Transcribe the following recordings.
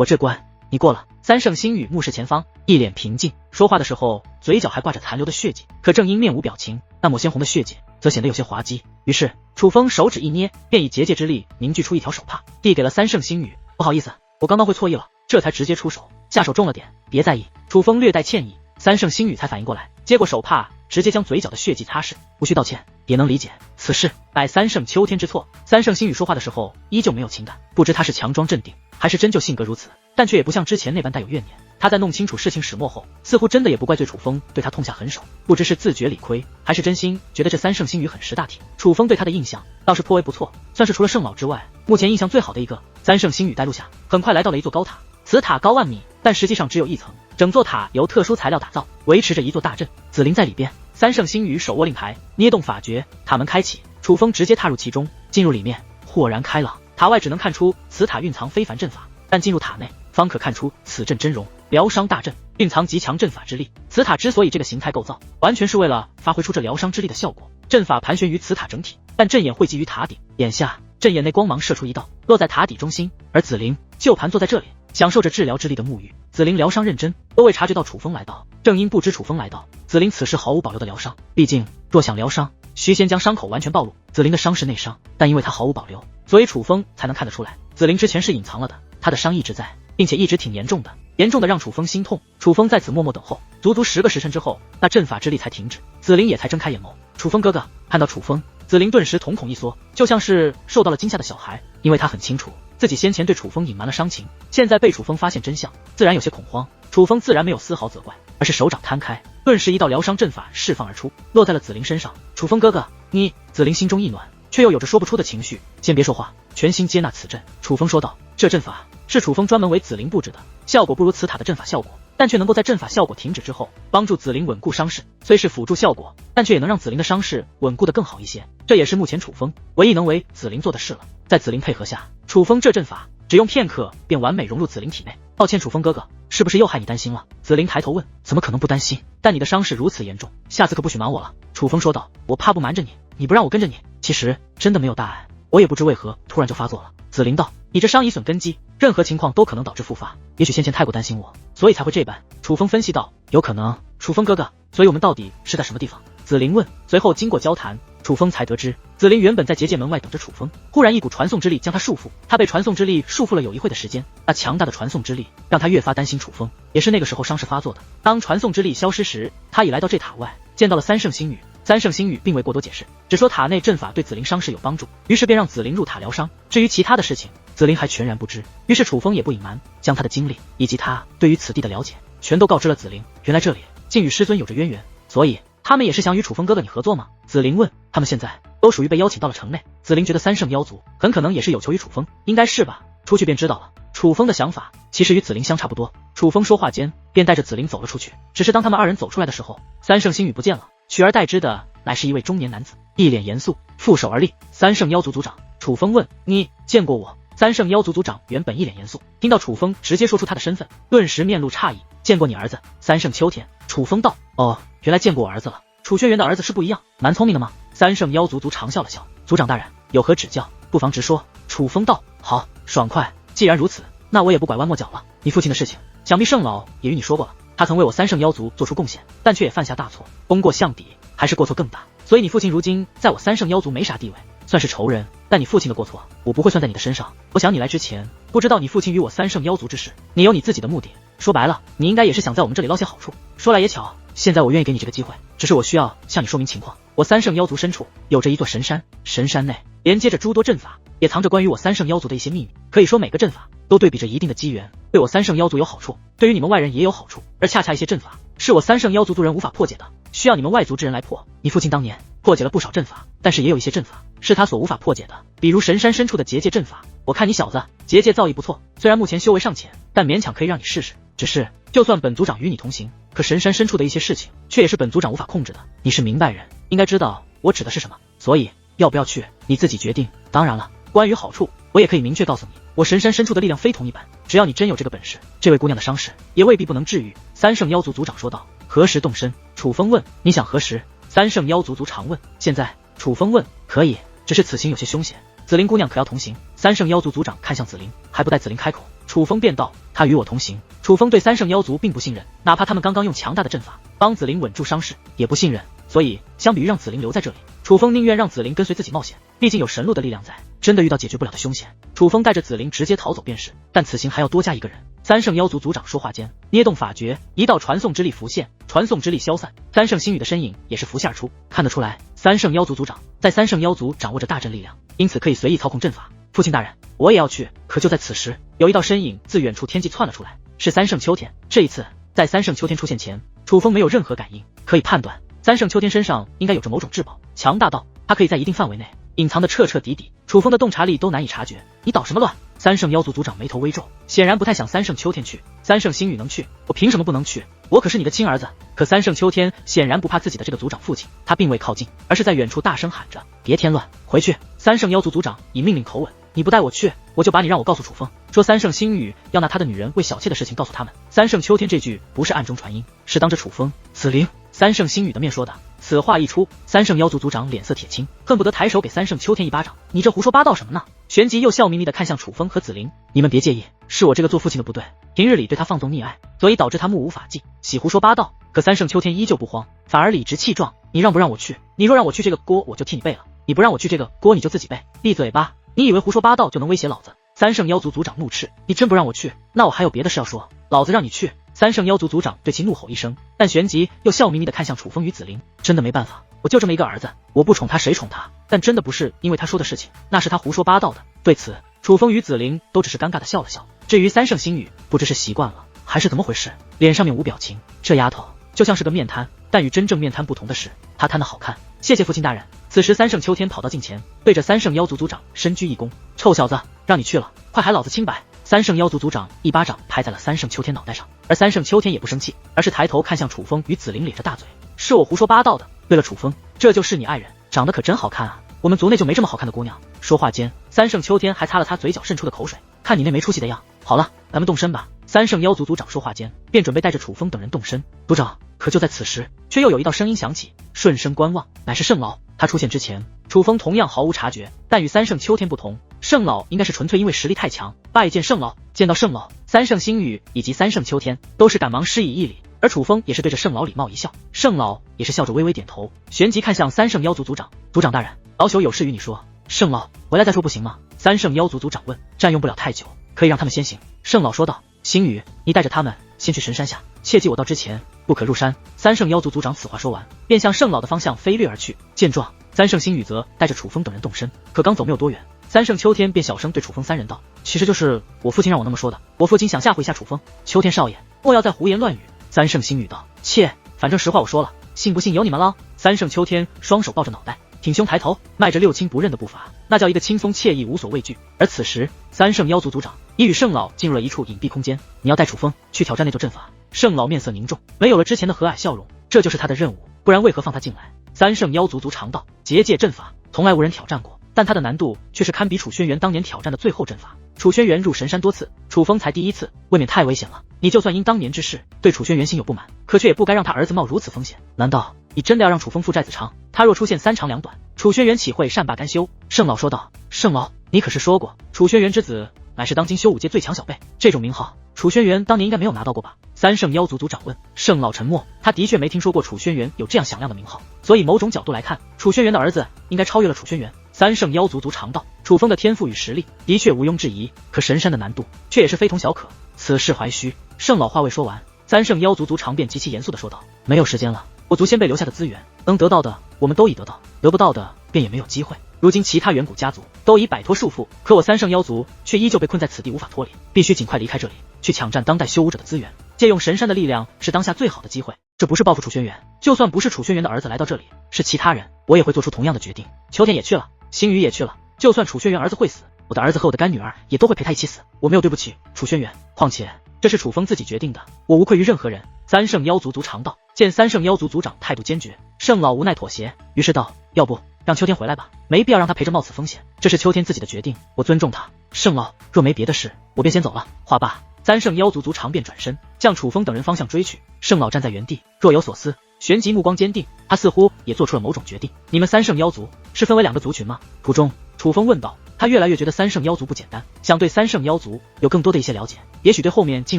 我这关你过了。三圣星宇目视前方，一脸平静，说话的时候嘴角还挂着残留的血迹，可正因面无表情，那抹鲜红的血迹则显得有些滑稽。于是楚风手指一捏，便以结界之力凝聚出一条手帕，递给了三圣星宇。不好意思，我刚刚会错意了，这才直接出手，下手重了点，别在意。楚风略带歉意，三圣星宇才反应过来，接过手帕，直接将嘴角的血迹擦拭。无需道歉，也能理解，此事乃三圣秋天之错。三圣星宇说话的时候依旧没有情感，不知他是强装镇定，还是真就性格如此，但却也不像之前那般带有怨念。他在弄清楚事情始末后，似乎真的也不怪罪楚风对他痛下狠手，不知是自觉理亏，还是真心觉得这三圣星宇很识大体。楚风对他的印象倒是颇为不错，算是除了圣老之外，目前印象最好的一个。三圣星宇带路下，很快来到了一座高塔，此塔高万米，但实际上只有一层，整座塔由特殊材料打造，维持着一座大阵，紫灵在里边。三圣星宇手握令牌，捏动法诀，塔门开启，楚风直接踏入其中，进入里面，豁然开朗。塔外只能看出此塔蕴藏非凡阵法，但进入塔内方可看出此阵真容，疗伤大阵，蕴藏极强阵法之力。此塔之所以这个形态构造，完全是为了发挥出这疗伤之力的效果。阵法盘旋于此塔整体，但阵眼汇集于塔顶，眼下阵眼内光芒射出一道，落在塔底中心，而紫灵就盘坐在这里，享受着治疗之力的沐浴。紫灵疗伤认真，都未察觉到楚风来到，正因不知楚风来到，紫灵此时毫无保留的疗伤。毕竟若想疗伤，需先将伤口完全暴露。紫灵的伤是内伤，但因为他毫无保留，所以楚风才能看得出来，紫灵之前是隐藏了的，他的伤一直在，并且一直挺严重的，严重的让楚风心痛。楚风在此默默等候，足足10个时辰之后，那阵法之力才停止，紫灵也才睁开眼眸。楚风哥哥。看到楚风，紫灵顿时瞳孔一缩，就像是受到了惊吓的小孩，因为他很清楚自己先前对楚风隐瞒了伤情，现在被楚风发现真相，自然有些恐慌。楚风自然没有丝毫责怪，而是手掌摊开，顿时一道疗伤阵法释放而出，落在了紫灵身上。楚风哥哥，你……紫灵心中一暖，却又有着说不出的情绪。先别说话，全心接纳此阵。楚风说道，这阵法是楚风专门为紫灵布置的，效果不如此塔的阵法效果，但却能够在阵法效果停止之后，帮助紫灵稳固伤势。虽是辅助效果，但却也能让紫灵的伤势稳固得更好一些。这也是目前楚风唯一能为紫灵做的事了。在紫灵配合下，楚风这阵法只用片刻便完美融入紫灵体内。抱歉，楚风哥哥，是不是又害你担心了？紫灵抬头问。怎么可能不担心？但你的伤势如此严重，下次可不许瞒我了。楚风说道。我怕不瞒着你，你不让我跟着你，其实真的没有大碍，我也不知为何突然就发作了。紫灵道，你这伤已损根基，任何情况都可能导致复发，也许先前太过担心我，所以才会这般。楚风分析道，有可能。楚风哥哥，所以我们到底是在什么地方？紫灵问。随后经过交谈，楚风才得知，紫灵原本在结界门外等着楚风，忽然一股传送之力将他束缚，他被传送之力束缚了有一会的时间，那强大的传送之力让他越发担心楚风，也是那个时候伤势发作的。当传送之力消失时，他已来到这塔外，见到了三圣星宇。三圣星宇并未过多解释，只说塔内阵法对紫灵伤势有帮助，于是便让紫灵入塔疗伤。至于其他的事情，紫灵还全然不知。于是楚风也不隐瞒，将他的经历以及他对于此地的了解全都告知了紫灵。原来这里竟与师尊有着渊源，所以他们也是想与楚风哥哥你合作吗？紫灵问。他们现在都属于被邀请到了城内。紫灵觉得三圣妖族很可能也是有求于楚风，应该是吧，出去便知道了。楚风的想法其实与紫灵相差不多。楚风说话间便带着紫灵走了出去，只是当他们二人走出来的时候，三圣星宇不见了，取而代之的乃是一位中年男子，一脸严肃，负手而立。三圣妖族族长。楚风问。你见过我？三圣妖族族长原本一脸严肃，听到楚风直接说出他的身份，顿时面露诧异。见过你儿子三圣秋天。楚风道。哦，原来见过我儿子了。楚轩辕的儿子是不一样，蛮聪明的吗？三圣妖族族长笑了笑。族长大人有何指教，不妨直说。楚风道。好，爽快。既然如此，那我也不拐弯抹角了。你父亲的事情，想必圣老也与你说过了。他曾为我三圣妖族做出贡献，但却也犯下大错，功过相抵，还是过错更大。所以你父亲如今在我三圣妖族没啥地位，算是仇人。但你父亲的过错，我不会算在你的身上。我想你来之前，不知道你父亲与我三圣妖族之事，你有你自己的目的。说白了，你应该也是想在我们这里捞些好处。说来也巧，现在我愿意给你这个机会，只是我需要向你说明情况。我三圣妖族深处有着一座神山，神山内连接着诸多阵法，也藏着关于我三圣妖族的一些秘密。可以说每个阵法都对比着一定的机缘，对我三圣妖族有好处，对于你们外人也有好处。而恰恰一些阵法是我三圣妖族族人无法破解的，需要你们外族之人来破。你父亲当年破解了不少阵法，但是也有一些阵法是他所无法破解的，比如神山深处的结界阵法。我看你小子结界造诣不错，虽然目前修为尚浅，但勉强可以让你试试。只是就算本族长与你同行，可神山深处的一些事情却也是本族长无法控制的。你是明白人，应该知道我指的是什么，所以要不要去你自己决定。当然了，关于好处我也可以明确告诉你，我神山深处的力量非同一般，只要你真有这个本事，这位姑娘的伤势也未必不能治愈。三圣妖族族长说道。何时动身？楚风问。你想何时？三圣妖族族长问。现在。楚风问。可以，只是此行有些凶险，紫灵姑娘可要同行？三圣妖族族长看向紫灵，还不待紫灵开口，楚风便道。他他与我同行。楚风对三圣妖族并不信任，哪怕他们刚刚用强大的阵法帮紫菱稳住伤势，也不信任。所以相比于让紫菱留在这里，楚风宁愿让紫菱跟随自己冒险，毕竟有神鹿的力量在，真的遇到解决不了的凶险，楚风带着紫菱直接逃走便是。但此行还要多加一个人。三圣妖族族长说话间，捏动法诀，一道传送之力浮现，传送之力消散，三圣星宇的身影也是浮现而出。看得出来，三圣妖族族长在三圣妖族掌握着大阵力量，因此可以随意操控阵法。父亲大人，我也要去。可就在此时，有一道身影自远处天际窜了出来，是三圣秋天。这一次，在三圣秋天出现前，楚风没有任何感应，可以判断三圣秋天身上应该有着某种至宝，强大到他可以在一定范围内隐藏的彻彻底底，楚风的洞察力都难以察觉。你捣什么乱？三圣妖族族长眉头微皱，显然不太想三圣秋天去。三圣星宇能去，我凭什么不能去？我可是你的亲儿子。可三圣秋天显然不怕自己的这个族长父亲，他并未靠近，而是在远处大声喊着：别添乱，回去！三圣妖族族长以命令口吻，你不带我去，我就把你让我告诉楚风，说三圣星宇要拿他的女人为小妾的事情告诉他们。三圣秋天这句不是暗中传音，是当着楚风、紫菱、三圣星宇的面说的。此话一出，三圣妖族族长脸色铁青，恨不得抬手给三圣秋天一巴掌。你这胡说八道什么呢？旋即又笑眯眯地看向楚风和紫菱，你们别介意，是我这个做父亲的不对，平日里对他放纵溺爱，所以导致他目无法纪，喜胡说八道。可三圣秋天依旧不慌，反而理直气壮，你让不让我去？你若让我去，这个锅我就替你背了；你不让我去，这个锅你就自己背。闭嘴吧！你以为胡说八道就能威胁老子？三圣妖族族长怒斥，你真不让我去，那我还有别的事要说，老子让你去！三圣妖族族长对其怒吼一声，但旋即又笑眯眯地看向楚风与紫菱，真的没办法，我就这么一个儿子，我不宠他谁宠他？但真的不是因为他说的事情，那是他胡说八道的。对此，楚风与紫菱都只是尴尬地笑了笑。至于三圣星宇，不知是习惯了还是怎么回事，脸上面无表情。这丫头就像是个面瘫，但与真正面瘫不同的是，她瘫得好看。谢谢父亲大人。此时三圣秋天跑到近前，对着三圣妖族族长深鞠一躬，臭小子，让你去了，快喊老子清白！三圣妖族族长一巴掌拍在了三圣秋天脑袋上，而三圣秋天也不生气，而是抬头看向楚风与紫菱，咧着大嘴，是我胡说八道的。对了，楚风，这就是你爱人，长得可真好看啊，我们族内就没这么好看的姑娘。说话间，三圣秋天还擦了擦嘴角渗出的口水，看你那没出息的样。好了，咱们动身吧。三圣妖族族长说话间，便准备带着楚风等人动身。族长，可就在此时，却又有一道声音响起，顺声观望，乃是圣老。他出现之前，楚风同样毫无察觉，但与三圣秋天不同，圣老应该是纯粹因为实力太强。拜见圣老。见到圣老，三圣星宇以及三圣秋天都是赶忙施以一礼，而楚风也是对着圣老礼貌一笑，圣老也是笑着微微点头，旋即看向三圣妖族族长，族长大人，老朽有事与你说。圣老，回来再说不行吗？三圣妖族族长问。占用不了太久，可以让他们先行。圣老说道。星宇，你带着他们先去神山下，切记我到之前不可入山。三圣妖族族长此话说完，便向圣老的方向飞掠而去。见状，三圣星宇则带着楚风等人动身，可刚走没有多远，三圣秋天便小声对楚风三人道，其实就是我父亲让我那么说的，我父亲想吓唬一下楚风。秋天少爷，莫要再胡言乱语。三圣星宇道，切，反正实话我说了，信不信由你们了。三圣秋天双手抱着脑袋，挺胸抬头，迈着六亲不认的步伐，那叫一个轻松惬意，无所畏惧。而此时，三圣妖族族长已与圣老进入了一处隐蔽空间。你要带楚风去挑战那座阵法。圣老面色凝重，没有了之前的和蔼笑容，这就是他的任务，不然为何放他进来？三圣妖族族长道，结界阵法从来无人挑战过，但他的难度却是堪比楚轩辕当年挑战的最后阵法。楚轩辕入神山多次，楚风才第一次，未免太危险了。你就算因当年之事对楚轩辕心有不满，可却也不该让他儿子冒如此风险。难道你真的要让楚风负债子偿？他若出现三长两短，楚轩辕岂会善罢甘休？圣老说道。圣老，你可是说过楚轩辕之子乃是当今修武界最强小辈，这种名号楚轩辕当年应该没有拿到过吧？三圣妖族族长问。圣老沉默，他的确没听说过楚轩辕有这样响亮的名号，所以某种角度来看，楚轩辕的儿子应该超越了楚轩辕。三圣妖族族长道，楚风的天赋与实力的确毋庸置疑，可神山的难度却也是非同小可，此事怀虚。圣老话未说完，三圣妖族族长便极其严肃地说道，没有时间了，我族先辈留下的资源，能得到的我们都已得到，得不到的便也没有机会。如今其他远古家族都已摆脱束缚，可我三圣妖族却依旧被困在此地无法脱离，必须尽快离开这里，去抢占当代修武者的资源，借用神山的力量是当下最好的机会。这不是报复楚轩辕，就算不是楚轩辕的儿子来到这里，是其他人，我也会做出同样的决定。秋天也去了，星宇也去了，就算楚轩辕儿子会死，我的儿子和我的干女儿也都会陪他一起死，我没有对不起楚轩辕，况且这是楚风自己决定的，我无愧于任何人。三圣妖族族长道。见三圣妖族族长态度坚决，圣老无奈妥协，于是道，要不让秋天回来吧，没必要让他陪着冒此风险，这是秋天自己的决定，我尊重他。圣老，若没别的事，我便先走了。话罢，三圣妖族族长便转身向楚风等人方向追去。圣老站在原地，若有所思，旋即目光坚定，他似乎也做出了某种决定。你们三圣妖族是分为两个族群吗？途中楚风问道。他越来越觉得三圣妖族不简单，想对三圣妖族有更多的一些了解，也许对后面进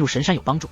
入神山有帮助。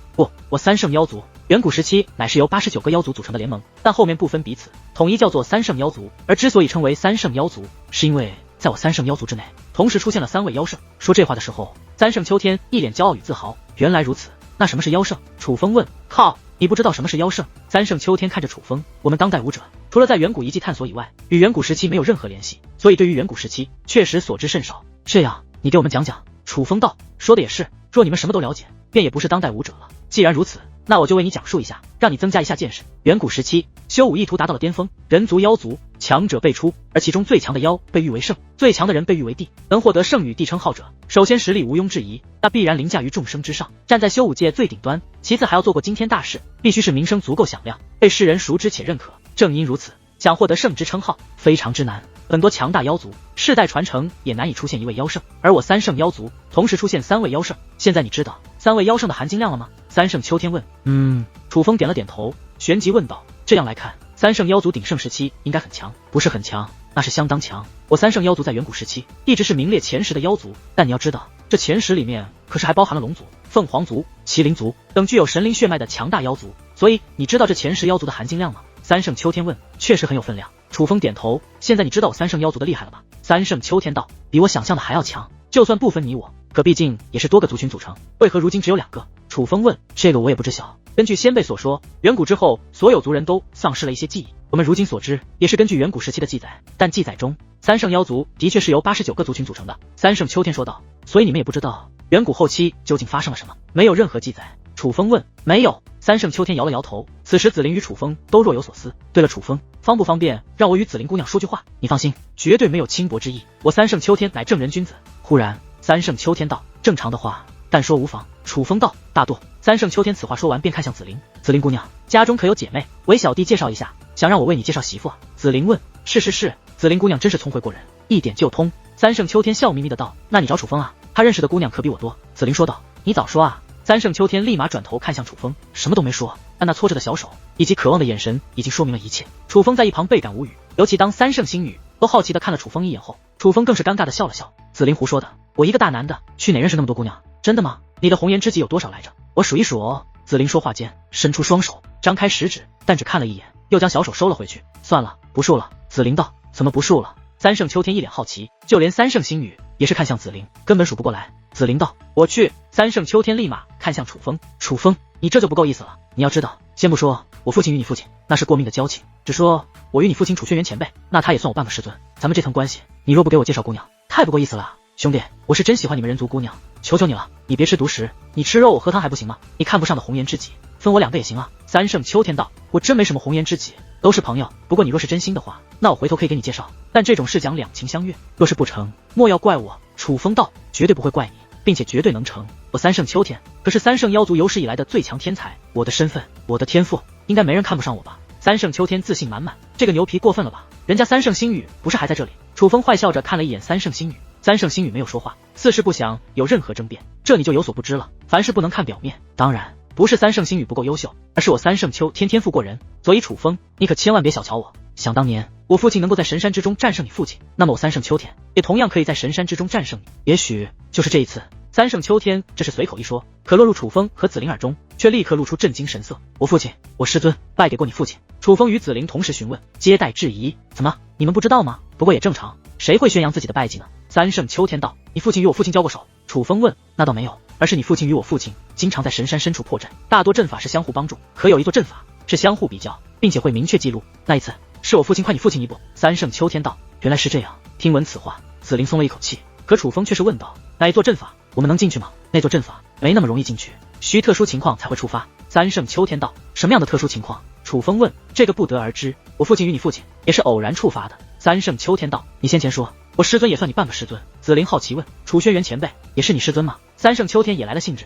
我三圣妖族远古时期乃是由89个妖族组成的联盟，但后面不分彼此，统一叫做三圣妖族。而之所以称为三圣妖族，是因为在我三圣妖族之内，同时出现了3位妖圣。说这话的时候，三圣秋天一脸骄傲与自豪。原来如此，那什么是妖圣？楚风问。靠，你不知道什么是妖圣？三圣秋天看着楚风，我们当代武者除了在远古遗迹探索以外，与远古时期没有任何联系，所以对于远古时期确实所知甚少。这样，你给我们讲讲。楚风道。说的也是，若你们什么都了解，便也不是当代武者了。既然如此，那我就为你讲述一下，让你增加一下见识。远古时期，修武一途达到了巅峰，人族妖族强者辈出，而其中最强的妖被誉为圣，最强的人被誉为帝。能获得圣与帝称号者，首先实力毋庸置疑，那必然凌驾于众生之上，站在修武界最顶端。其次还要做过惊天大事，必须是名声足够响亮，被世人熟知且认可。正因如此，想获得圣之称号非常之难，很多强大妖族世代传承也难以出现一位妖圣，而我三圣妖族同时出现3位妖圣。现在你知道3位妖圣的含金量了吗？三圣秋天问。楚风点了点头，旋即问道。这样来看，三圣妖族鼎盛时期应该很强。不是很强，那是相当强。我三圣妖族在远古时期一直是名列前10的妖族，但你要知道，这前10里面可是还包含了龙族、凤凰族、麒麟族等具有神灵血脉的强大妖族，所以你知道这前10妖族的含金量吗？三圣秋天问。确实很有分量。楚风点头。现在你知道我三圣妖族的厉害了吧？三圣秋天道。比我想象的还要强，就算不分你我，可毕竟也是多个族群组成，为何如今只有2个？楚风问。这个我也不知晓。根据先辈所说，远古之后所有族人都丧失了一些记忆，我们如今所知也是根据远古时期的记载，但记载中三圣妖族的确是由89个族群组成的。三圣秋天说道。所以你们也不知道远古后期究竟发生了什么？没有任何记载。楚风问。没有。三圣秋天摇了摇头。此时紫菱与楚风都若有所思。对了，楚风，方不方便让我与紫菱姑娘说句话？你放心，绝对没有轻薄之意，我三圣秋天乃正人君子。忽然三圣秋天道。正常的话但说无妨。楚风道。大度。三圣秋天此话说完便看向紫菱。紫菱姑娘，家中可有姐妹？为小弟介绍一下，想让我为你介绍媳妇啊。紫菱问。是。紫菱姑娘真是聪慧过人，一点就通。三圣秋天笑眯眯的道。那你找楚风啊，他认识的姑娘可比我多。紫菱说道。你早说啊。三圣秋天立马转头看向楚风，什么都没说，但那搓着的小手以及渴望的眼神已经说明了一切。楚风在一旁倍感无语，尤其当三圣星女都好奇的看了楚风一眼后，楚风更是尴尬的笑了笑。紫菱胡说的，我一个大男的去哪认识那么多姑娘？真的吗？你的红颜知己有多少来着？我数一数哦。紫菱说话间伸出双手，张开食指，但只看了一眼，又将小手收了回去。算了，不数了。紫菱道。怎么不数了？三圣秋天一脸好奇，就连三圣星女也是看向紫菱，根本数不过来。紫菱道。我去。三圣秋天立马看向楚风。楚风，你这就不够意思了。你要知道，先不说我父亲与你父亲那是过命的交情，只说我与你父亲楚轩辕前辈，那他也算我半个师尊，咱们这层关系，你若不给我介绍姑娘，太不够意思了。兄弟，我是真喜欢你们人族姑娘，求求你了，你别吃独食，你吃肉我喝汤还不行吗？你看不上的红颜知己，分我2个也行啊。三圣秋天道。我真没什么红颜知己，都是朋友，不过你若是真心的话，那我回头可以给你介绍，但这种事讲两情相悦，若是不成，莫要怪我。楚风道。绝对不会怪你，并且绝对能成。我三圣秋天可是三圣妖族有史以来的最强天才，我的身份，我的天赋，应该没人看不上我吧？三圣秋天自信满满，这个牛皮过分了吧？人家三圣星宇不是还在这里？楚风坏笑着看了一眼三圣星宇，三圣星宇没有说话，似是不想有任何争辩。这你就有所不知了，凡事不能看表面。当然不是三圣星宇不够优秀，而是我三圣秋天天赋过人，所以楚风，你可千万别小瞧我。想当年我父亲能够在神山之中战胜你父亲，那么我三圣秋天也同样可以在神山之中战胜你，也许就是这一次。三圣秋天这是随口一说，可落入楚风和紫菱耳中，却立刻露出震惊神色。我父亲，我师尊拜给过你父亲。楚风与紫菱同时询问，接待质疑。怎么，你们不知道吗？不过也正常，谁会宣扬自己的拜祭呢？三圣秋天道。你父亲与我父亲交过手？楚风问。那倒没有，而是你父亲与我父亲经常在神山深处破阵，大多阵法是相互帮助，可有一座阵法是相互比较，并且会明确记录。那一次是我父亲快你父亲一步。三圣秋天道。原来是这样。听闻此话，紫菱松了一口气，可楚风却是问道，哪一座阵法？我们能进去吗？那座阵法没那么容易进去，需特殊情况才会触发。三圣秋天道。什么样的特殊情况？楚风问。这个不得而知，我父亲与你父亲也是偶然触发的。三圣秋天道。你先前说我师尊也算你半个师尊。紫菱好奇问。楚轩辕前辈也是你师尊吗？三圣秋天也来了兴致。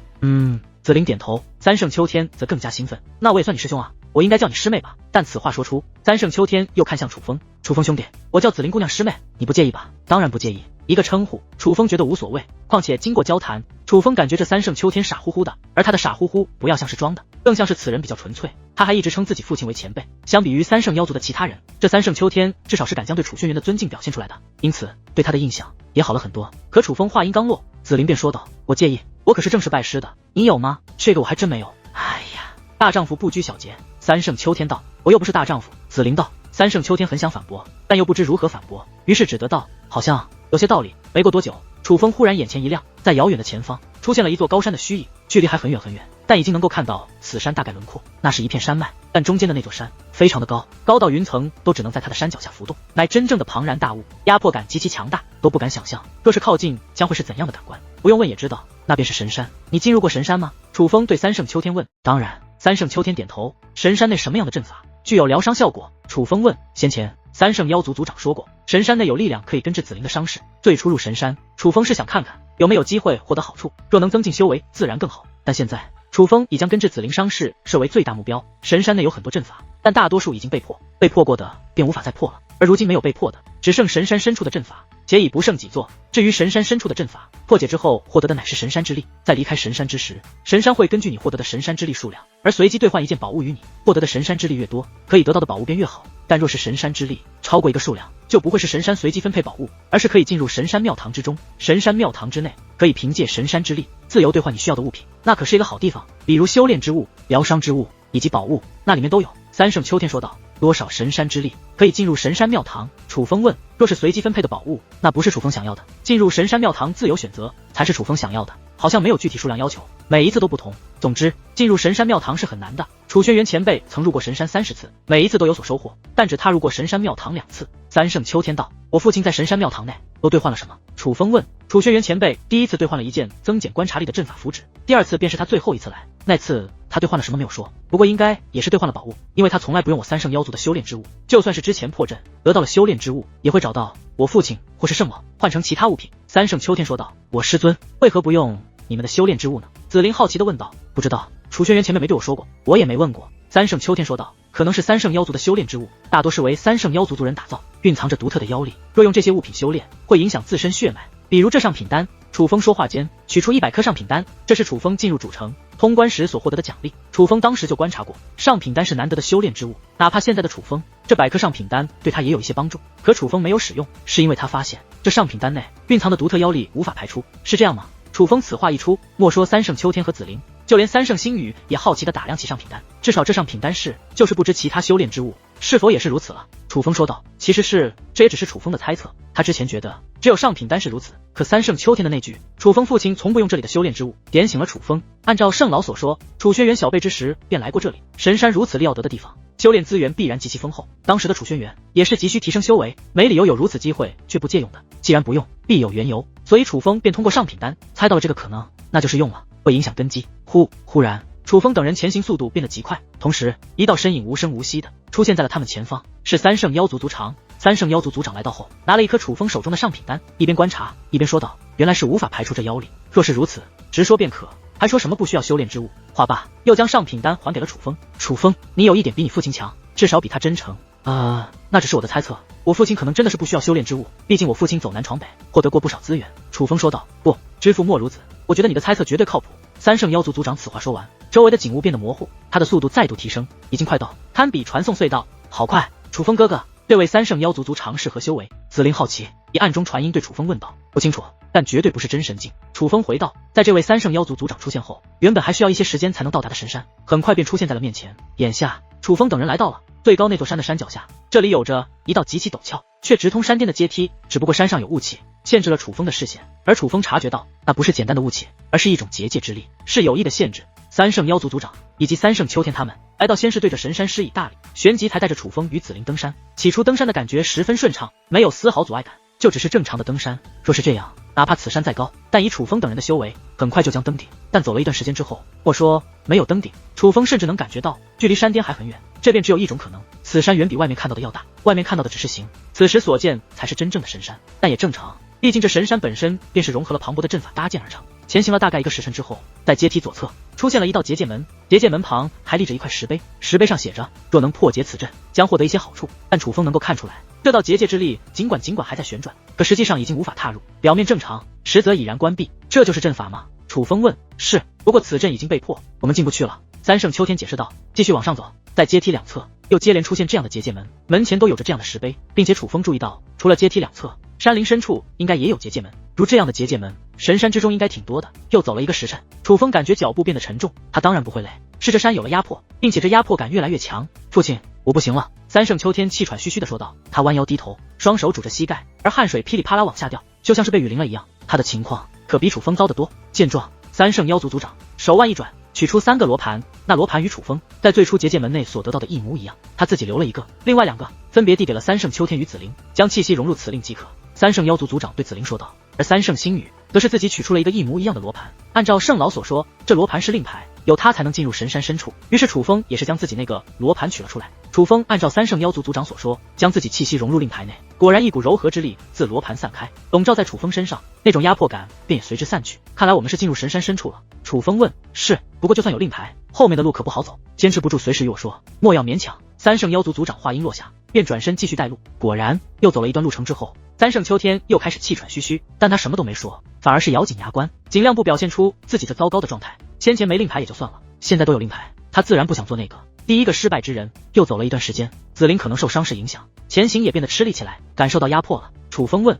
紫菱点头。三圣秋天则更加兴奋。那我也算你师兄啊。我应该叫你师妹吧？但此话说出，三圣秋天又看向楚风，楚风兄弟，我叫紫菱姑娘师妹，你不介意吧？当然不介意，一个称呼，楚风觉得无所谓。况且经过交谈，楚风感觉这三圣秋天傻乎乎的，而他的傻乎乎不要像是装的，更像是此人比较纯粹。他还一直称自己父亲为前辈，相比于三圣妖族的其他人，这三圣秋天至少是敢将对楚轩辕的尊敬表现出来的，因此对他的印象也好了很多。可楚风话音刚落，紫菱便说道：“我介意，我可是正式拜师的，你有吗？这个我还真没有。”哎呀，大丈夫不拘小节。三圣秋天道：“我又不是大丈夫。”紫菱道。三圣秋天很想反驳，但又不知如何反驳，于是只得道：“好像有些道理。”没过多久，楚风忽然眼前一亮，在遥远的前方出现了一座高山的虚影，距离还很远很远，但已经能够看到此山大概轮廓。那是一片山脉，但中间的那座山非常的高，高到云层都只能在它的山脚下浮动，乃真正的庞然大物，压迫感极其强大，都不敢想象若是靠近将会是怎样的感官。不用问也知道，那便是神山。你进入过神山吗？楚风对三圣秋天问。当然。三圣秋天点头。神山内什么样的阵法具有疗伤效果？楚风问。先前三圣妖族族长说过，神山内有力量可以根治紫菱的伤势。最初入神山，楚风是想看看有没有机会获得好处，若能增进修为自然更好。但现在楚风已将根治紫菱伤势设为最大目标。神山内有很多阵法，但大多数已经被破，被破过的便无法再破了，而如今没有被破的，只剩神山深处的阵法，且已不剩几座。至于神山深处的阵法，破解之后获得的乃是神山之力，在离开神山之时，神山会根据你获得的神山之力数量而随机兑换一件宝物与你，获得的神山之力越多，可以得到的宝物便越好。但若是神山之力超过一个数量，就不会是神山随机分配宝物，而是可以进入神山庙堂之中。神山庙堂之内可以凭借神山之力自由兑换你需要的物品，那可是一个好地方，比如修炼之物、疗伤之物以及宝物，那里面都有。三圣秋天说道。多少神山之力可以进入神山庙堂？楚风问。若是随机分配的宝物，那不是楚风想要的，进入神山庙堂自由选择才是楚风想要的，好像没有具体数量要求，每一次都不同。总之进入神山庙堂是很难的，楚轩辕前辈曾入过神山30次，每一次都有所收获，但只踏入过神山庙堂2次。三圣秋天道。我父亲在神山庙堂内都兑换了什么？楚风问。楚轩辕前辈第一次兑换了一件增减观察力的阵法符纸，第2次便是他最后一次来，那次他兑换了什么没有说，不过应该也是兑换了宝物，因为他从来不用我三圣妖族的修炼之物，就算是之前破阵得到了修炼之物，也会找到我父亲或是圣王换成其他物品。三圣秋天说道。我师尊为何不用你们的修炼之物呢？紫菱好奇地问道。不知道，楚轩辕前辈没对我说过，我也没问过。三圣秋天说道。可能是三圣妖族的修炼之物，大多是为三圣妖族族人打造，蕴藏着独特的妖力，若用这些物品修炼，会影响自身血脉，比如这上品丹。楚风说话间取出100颗上品丹，这是楚风进入主城通关时所获得的奖励。楚风当时就观察过，上品丹是难得的修炼之物，哪怕现在的楚风，这100颗上品丹对他也有一些帮助，可楚风没有使用，是因为他发现这上品丹内蕴藏的独特妖力无法排出，是这样吗？楚风此话一出，莫说三圣秋天和紫菱，就连三圣星宇也好奇地打量起上品丹，至少这上品丹就是不知其他修炼之物是否也是如此了。楚风说道。其实这也只是楚风的猜测，他之前觉得只有上品丹是如此，可三圣秋天的那句楚风父亲从不用这里的修炼之物，点醒了楚风。按照圣老所说，楚轩辕小辈之时便来过这里，神山如此利要得的地方，修炼资源必然极其丰厚，当时的楚轩辕也是急需提升修为，没理由有如此机会却不借用的，既然不用必有缘由，所以楚风便通过上品丹猜到了这个可能，那就是用了会影响根基。忽然楚风等人前行速度变得极快，同时一道身影无声无息的出现在了他们前方，是三圣妖族族长。三圣妖族族长来到后，拿了一颗楚风手中的上品丹，一边观察一边说道。原来是无法排除这妖力，若是如此直说便可，还说什么不需要修炼之物。话罢又将上品丹还给了楚风。楚风，你有一点比你父亲强，至少比他真诚。那只是我的猜测，我父亲可能真的是不需要修炼之物，毕竟我父亲走南闯北，获得过不少资源。楚风说道。不，知父莫如此，我觉得你的猜测绝对靠谱。三圣妖族族长此话说完，周围的景物变得模糊，他的速度再度提升，已经快到堪比传送隧道。好快！楚风哥哥，这位三圣妖族族长适合修为？紫菱好奇以暗中传音对楚风问道。不清楚，但绝对不是真神境。楚风回道。在这位三圣妖族族长出现后，原本还需要一些时间才能到达的神山，很快便出现在了面前。眼下楚风等人来到了最高那座山的山脚下，这里有着一道极其陡峭却直通山巅的阶梯，只不过山上有雾气限制了楚风的视线，而楚风察觉到那不是简单的雾气，而是一种结界之力，是有意的限制。三圣妖族族长以及三圣秋天他们来到，先是对着神山施以大礼，旋即才带着楚风与紫菱登山。起初登山的感觉十分顺畅，没有丝毫阻碍感，就只是正常的登山。若是这样，哪怕此山再高，但以楚风等人的修为，很快就将登顶。但走了一段时间之后，或说没有登顶，楚风甚至能感觉到距离山巅还很远，这便只有一种可能，此山远比外面看到的要大，外面看到的只是形，此时所见才是真正的神山。但也正常，毕竟这神山本身便是融合了磅礴的阵法搭建而成。前行了大概1个时辰之后，在阶梯左侧出现了一道结界门，结界门旁还立着一块石碑，石碑上写着若能破解此阵，将获得一些好处。但楚风能够看出来，这道结界之力尽管还在旋转，可实际上已经无法踏入，表面正常，实则已然关闭。这就是阵法吗？楚风问。是，不过此阵已经被破，我们进不去了。三圣秋天解释道。继续往上走，在阶梯两侧又接连出现这样的结界门，门前都有着这样的石碑，并且楚风注意到，除了阶梯两侧，山林深处应该也有结界门。如这样的结界门，神山之中应该挺多的。又走了一个时辰，楚风感觉脚步变得沉重，他当然不会累，是这山有了压迫，并且这压迫感越来越强。父亲，我不行了。三圣秋天气喘吁吁地说道。他弯腰低头，双手拄着膝盖，而汗水噼里啪啦往下掉，就像是被雨淋了一样。他的情况可比楚风糟得多。见状，三圣妖族族长手腕一转，取出3个罗盘，那罗盘与楚风在最初结界门内所得到的一模一样，他自己留了一个，另外2个分别递给了三圣秋天与紫灵，将气息融入此令即可。三圣妖族族长对紫灵说道，而三圣星宇则是自己取出了一个一模一样的罗盘，按照圣老所说，这罗盘是令牌，有它才能进入神山深处。于是楚风也是将自己那个罗盘取了出来。楚风按照三圣妖族族长所说，将自己气息融入令牌内，果然一股柔和之力自罗盘散开，笼罩在楚风身上，那种压迫感便也随之散去。看来我们是进入神山深处了。楚风问。是，不过就算有令牌，后面的路可不好走，坚持不住随时与我说，莫要勉强。三圣妖族族长话音落下，便转身继续带路。果然，又走了一段路程之后，三圣秋天又开始气喘吁吁，但他什么都没说，反而是咬紧牙关，尽量不表现出自己的糟糕的状态。先前没令牌也就算了，现在都有令牌，他自然不想做那个第一个失败之人。又走了一段时间，紫灵可能受伤势影响，前行也变得吃力起来，感受到压迫了。楚风问，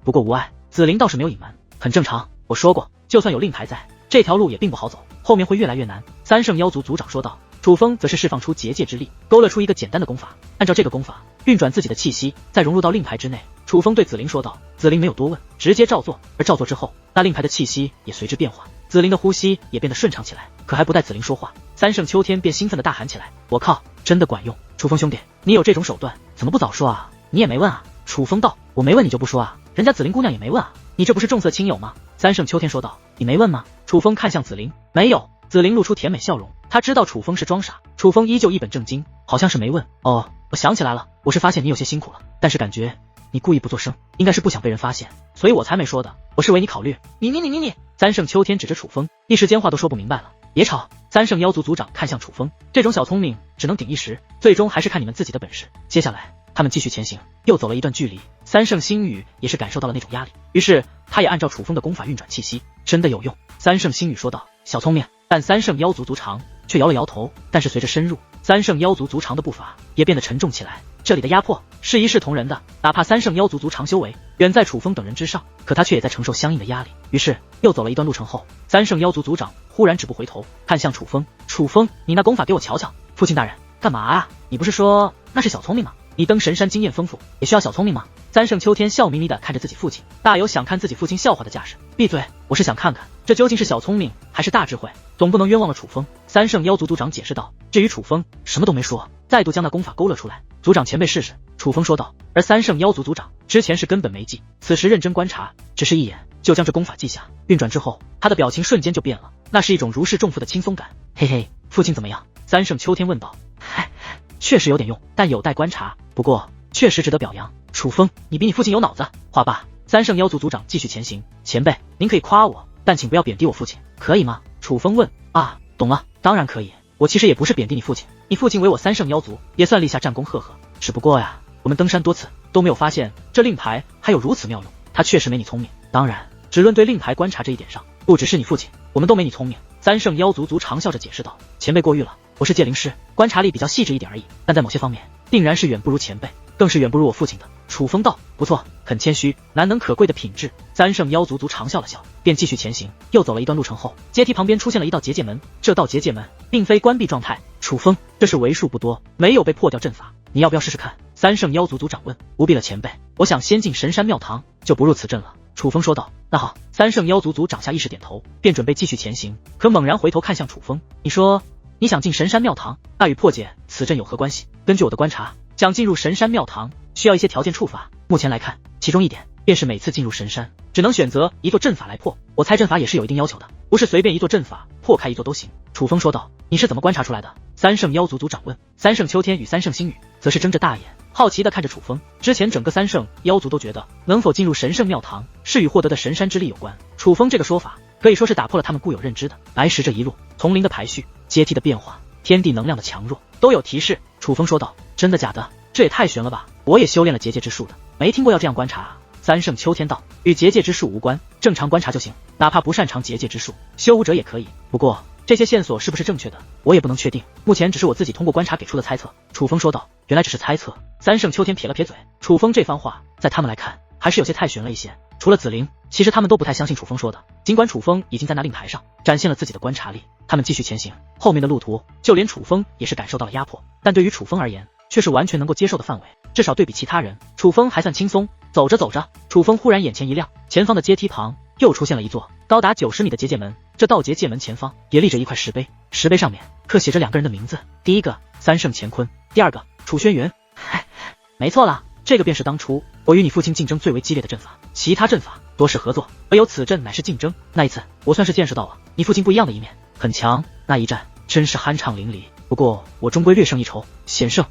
不过无碍。紫灵倒是没有隐瞒，很正常，我说过，就算有令牌在，这条路也并不好走，后面会越来越难。三圣妖族族长说道。楚风则是释放出结界之力，勾勒出一个简单的功法，按照这个功法运转自己的气息，再融入到令牌之内。楚风对紫灵说道。紫灵没有多问，直接照做，而照做之后，那令牌的气息也随之变化，紫灵的呼吸也变得顺畅起来。可还不待紫灵说话，三圣秋天便兴奋地大喊起来，我靠，真的管用！楚风兄弟，你有这种手段，怎么不早说啊？你也没问啊？楚风道。我没问你就不说啊？人家紫灵姑娘也没问啊，你这不是重色轻友吗？三圣秋天说道。你没问吗？楚风看向紫灵。没有。紫灵露出甜美笑容，他知道楚风是装傻。楚风依旧一本正经，好像是没问。哦，我想起来了，我是发现你有些辛苦了，但是感觉你故意不做声，应该是不想被人发现，所以我才没说的，我是为你考虑。你。三圣秋天指着楚风，一时间话都说不明白了。别吵！三圣妖族族长看向楚风，这种小聪明只能顶一时，最终还是看你们自己的本事。接下来他们继续前行，又走了一段距离，三圣星宇也是感受到了那种压力，于是他也按照楚风的功法运转气息，真的有用。三圣星宇说道。小聪明。但三圣妖族族长却摇了摇头，但是随着深入，三圣妖族族长的步伐也变得沉重起来。这里的压迫是一视同仁的，哪怕三圣妖族族长修为远在楚风等人之上，可他却也在承受相应的压力。于是又走了一段路程后，三圣妖族族长忽然止步回头，看向楚风。楚风，你那功法给我瞧瞧。父亲大人，干嘛啊？你不是说那是小聪明吗？你登神山经验丰富，也需要小聪明吗？三圣秋天笑眯眯地看着自己父亲，大有想看自己父亲笑话的架势。闭嘴！我是想看看这究竟是小聪明还是大智慧，总不能冤枉了楚风。三圣妖族族长解释道。至于楚风，什么都没说，再度将那功法勾勒出来。族长前辈试试。楚风说道。而三圣妖族族长之前是根本没记，此时认真观察，只是一眼就将这功法记下。运转之后，他的表情瞬间就变了，那是一种如释重负的轻松感。嘿嘿，父亲怎么样？三圣秋天问道。嗨，确实有点用，但有待观察，不过确实值得表扬。楚风，你比你父亲有脑子。话罢，三圣妖族族长继续前行。前辈，您可以夸我，但请不要贬低我父亲，可以吗？楚风问。啊，懂了，当然可以。我其实也不是贬低你父亲，你父亲为我三圣妖族，也算立下战功赫赫。只不过呀，我们登山多次，都没有发现这令牌还有如此妙用。他确实没你聪明，当然，只论对令牌观察这一点上，不只是你父亲，我们都没你聪明。三圣妖族族长笑着解释道。前辈过誉了，我是戒灵师，观察力比较细致一点而已，但在某些方面，定然是远不如前辈，更是远不如我父亲的。楚风道。不错，很谦虚，难能可贵的品质。三圣妖族族长笑了笑，便继续前行。又走了一段路程后，阶梯旁边出现了一道结界门，这道结界门并非关闭状态。楚风，这是为数不多没有被破掉阵法，你要不要试试看？三圣妖族族长问。不必了前辈，我想先进神山庙堂，就不入此阵了。楚风说道。那好。三圣妖族族长下意识点头，便准备继续前行，可猛然回头看向楚风，你说你想进神山庙堂，那与破解此阵有何关系？根据我的观察，想进入神山庙堂需要一些条件触发，目前来看，其中一点便是每次进入神山只能选择一座阵法来破。我猜阵法也是有一定要求的，不是随便一座阵法破开一座都行。楚风说道。你是怎么观察出来的？三圣妖族族长问。三圣秋天与三圣星宇则是睁着大眼好奇地看着楚风。之前整个三圣妖族都觉得能否进入神圣庙堂是与获得的神山之力有关，楚风这个说法可以说是打破了他们固有认知的。来时这一路丛林的排序阶梯的变化，天地能量的强弱都有提示。楚风说道：“真的假的？这也太悬了吧！我也修炼了结界之术的，没听过要这样观察啊。”三圣秋天道：“与结界之术无关，正常观察就行，哪怕不擅长结界之术，修武者也可以。不过这些线索是不是正确的，我也不能确定，目前只是我自己通过观察给出的猜测。”楚风说道：“原来只是猜测。”三圣秋天撇了撇嘴，楚风这番话在他们来看还是有些太悬了一些。除了紫菱，其实他们都不太相信楚风说的。尽管楚风已经在那令牌上展现了自己的观察力，他们继续前行，后面的路途就连楚风也是感受到了压迫，但对于楚风而言却是完全能够接受的范围，至少对比其他人，楚风还算轻松。走着走着，楚风忽然眼前一亮，前方的阶梯旁又出现了一座高达90米的结界门，这道结界门前方也立着一块石碑，石碑上面刻写着2个人的名字，第一个三圣乾坤，第二个楚轩辕。没错了，这个便是当初我与你父亲竞争最为激烈的阵法，其他阵法多是合作，唯有此阵乃是竞争。那一次我算是见识到了你父亲不一样的一面，很强，那一战真是酣畅淋漓，不过我终归略胜一筹，险胜。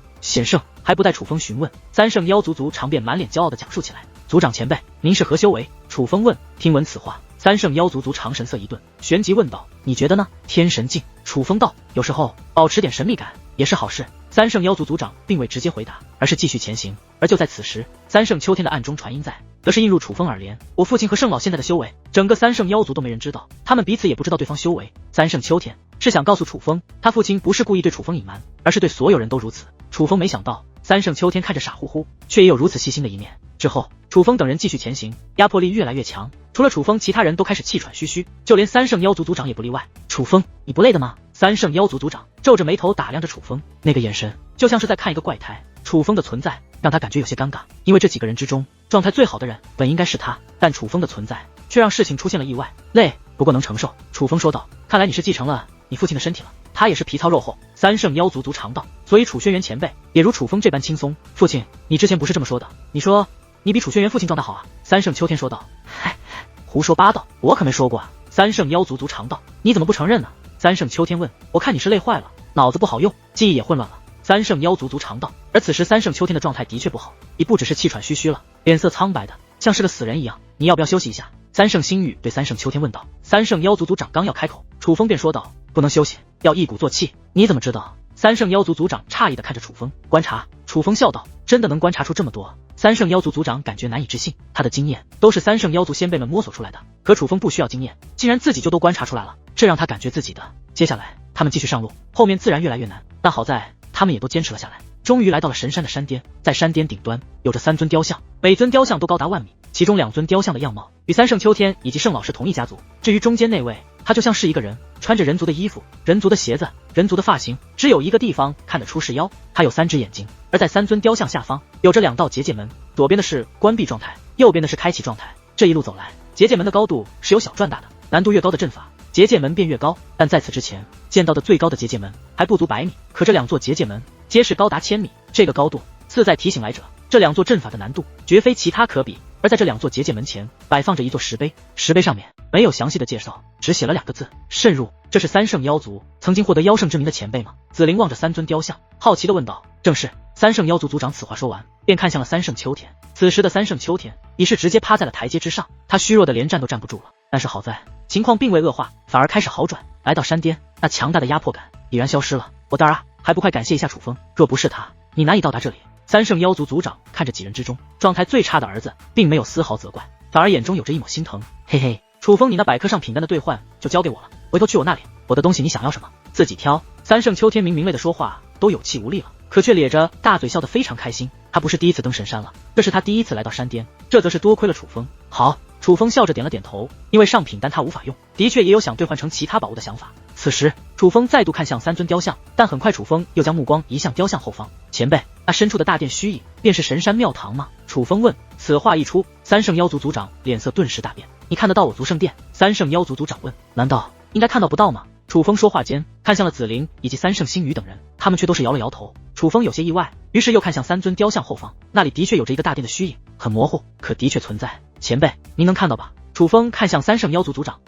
还不待楚风询问，三圣妖族族长便满脸骄傲地讲述起来：“族长前辈，您是何修为？”楚风问。听闻此话，三圣妖族族长神色一顿，旋即问道：“你觉得呢？”天神境。楚风道：“有时候保持点神秘感也是好事。”三圣妖族族长并未直接回答，而是继续前行。而就在此时，三圣秋天的暗中传音在，则是映入楚风耳帘：“我父亲和圣老现在的修为，整个三圣妖族都没人知道，他们彼此也不知道对方修为。”三圣秋天是想告诉楚风，他父亲不是故意对楚风隐瞒，而是对所有人都如此。楚风没想到三圣秋天看着傻乎乎，却也有如此细心的一面。之后楚风等人继续前行，压迫力越来越强，除了楚风，其他人都开始气喘吁吁，就连三圣妖族族长也不例外。楚风，你不累的吗？三圣妖族族长皱着眉头打量着楚风，那个眼神就像是在看一个怪胎。楚风的存在让他感觉有些尴尬，因为这几个人之中状态最好的人本应该是他，但楚风的存在却让事情出现了意外。累，不过能承受。楚风说道：“看来你是继承了你父亲的身体了，他也是皮糙肉厚。”三圣妖族族长道：“所以楚轩辕前辈也如楚风这般轻松。”父亲，你之前不是这么说的，你说你比楚轩辕父亲状态好啊？三圣秋天说道。嗨，胡说八道，我可没说过啊。三圣妖族族长道：“你怎么不承认呢？”三圣秋天问：“我看你是累坏了，脑子不好用，记忆也混乱了。”三圣妖族族长道。而此时三圣秋天的状态的确不好，已不只是气喘吁吁了，脸色苍白的像是个死人一样。你要不要休息一下？三圣星宇对三圣秋天问道。三圣妖族族长刚要开口，楚风便说道：“不能休息，要一鼓作气。”你怎么知道？三圣妖族族长诧异的看着楚风。观察。楚风笑道：“真的能观察出这么多？”三圣妖族族长感觉难以置信，他的经验都是三圣妖族先辈们摸索出来的，可楚风不需要经验，竟然自己就都观察出来了，这让他感觉自己的。接下来他们继续上路，后面自然越来越难，但好在他们也都坚持了下来。终于来到了神山的山巅，在山巅顶端有着3尊雕像，每尊雕像都高达万米，其中2尊雕像的样貌与三圣秋天以及圣老是同一家族。至于中间那位，他就像是一个人，穿着人族的衣服，人族的鞋子，人族的发型，只有一个地方看得出是妖，他有3只眼睛。而在3尊雕像下方有着2道结界门，左边的是关闭状态，右边的是开启状态。这一路走来，结界门的高度是由小转大的，难度越高的阵法结界门便越高，但在此之前见到的最高的结界门还不足100米，可这2座结界门皆是高达1000米，这个高度似在提醒来者，这2座阵法的难度绝非其他可比。而在这2座结界门前摆放着一座石碑，石碑上面没有详细的介绍，只写了2个字：慎入。这是三圣妖族曾经获得妖圣之名的前辈吗？紫菱望着3尊雕像，好奇地问道。正是。三圣妖族族长此话说完，便看向了三圣秋天。此时的三圣秋天已是直接趴在了台阶之上，他虚弱的连站都站不住了。但是好在情况并未恶化，反而开始好转。来到山巅，那强大的压迫感已然消失了。我蛋儿啊，还不快感谢一下楚风，若不是他，你难以到达这里。三圣妖族族长看着几人之中状态最差的儿子，并没有丝毫责怪，反而眼中有着一抹心疼。嘿嘿，楚风，你那百科上品单的兑换就交给我了，回头去我那里，我的东西你想要什么自己挑。三圣秋天明明累得说话都有气无力了，可却咧着大嘴笑得非常开心。他不是第一次登神山了，这是他第一次来到山巅，这则是多亏了楚风。好，楚风笑着点了点头，因为上品单他无法用，的确也有想兑换成其他宝物的想法。此时楚风再度看向3尊雕像，但很快楚风又将目光移向雕像后方。前辈，那深处的大殿虚影便是神山庙堂吗？楚风问。此话一出，三圣妖族族长脸色顿时大变。你看得到我族圣殿？三圣妖族族长问。难道应该看到不到吗？楚风说话间看向了紫菱以及三圣星宇等人，他们却都是摇了摇头。楚风有些意外，于是又看向3尊雕像后方，那里的确有着一个大殿的虚影，很模糊，可的确存在。前辈，您能看到吧？楚风看向三圣妖族族长。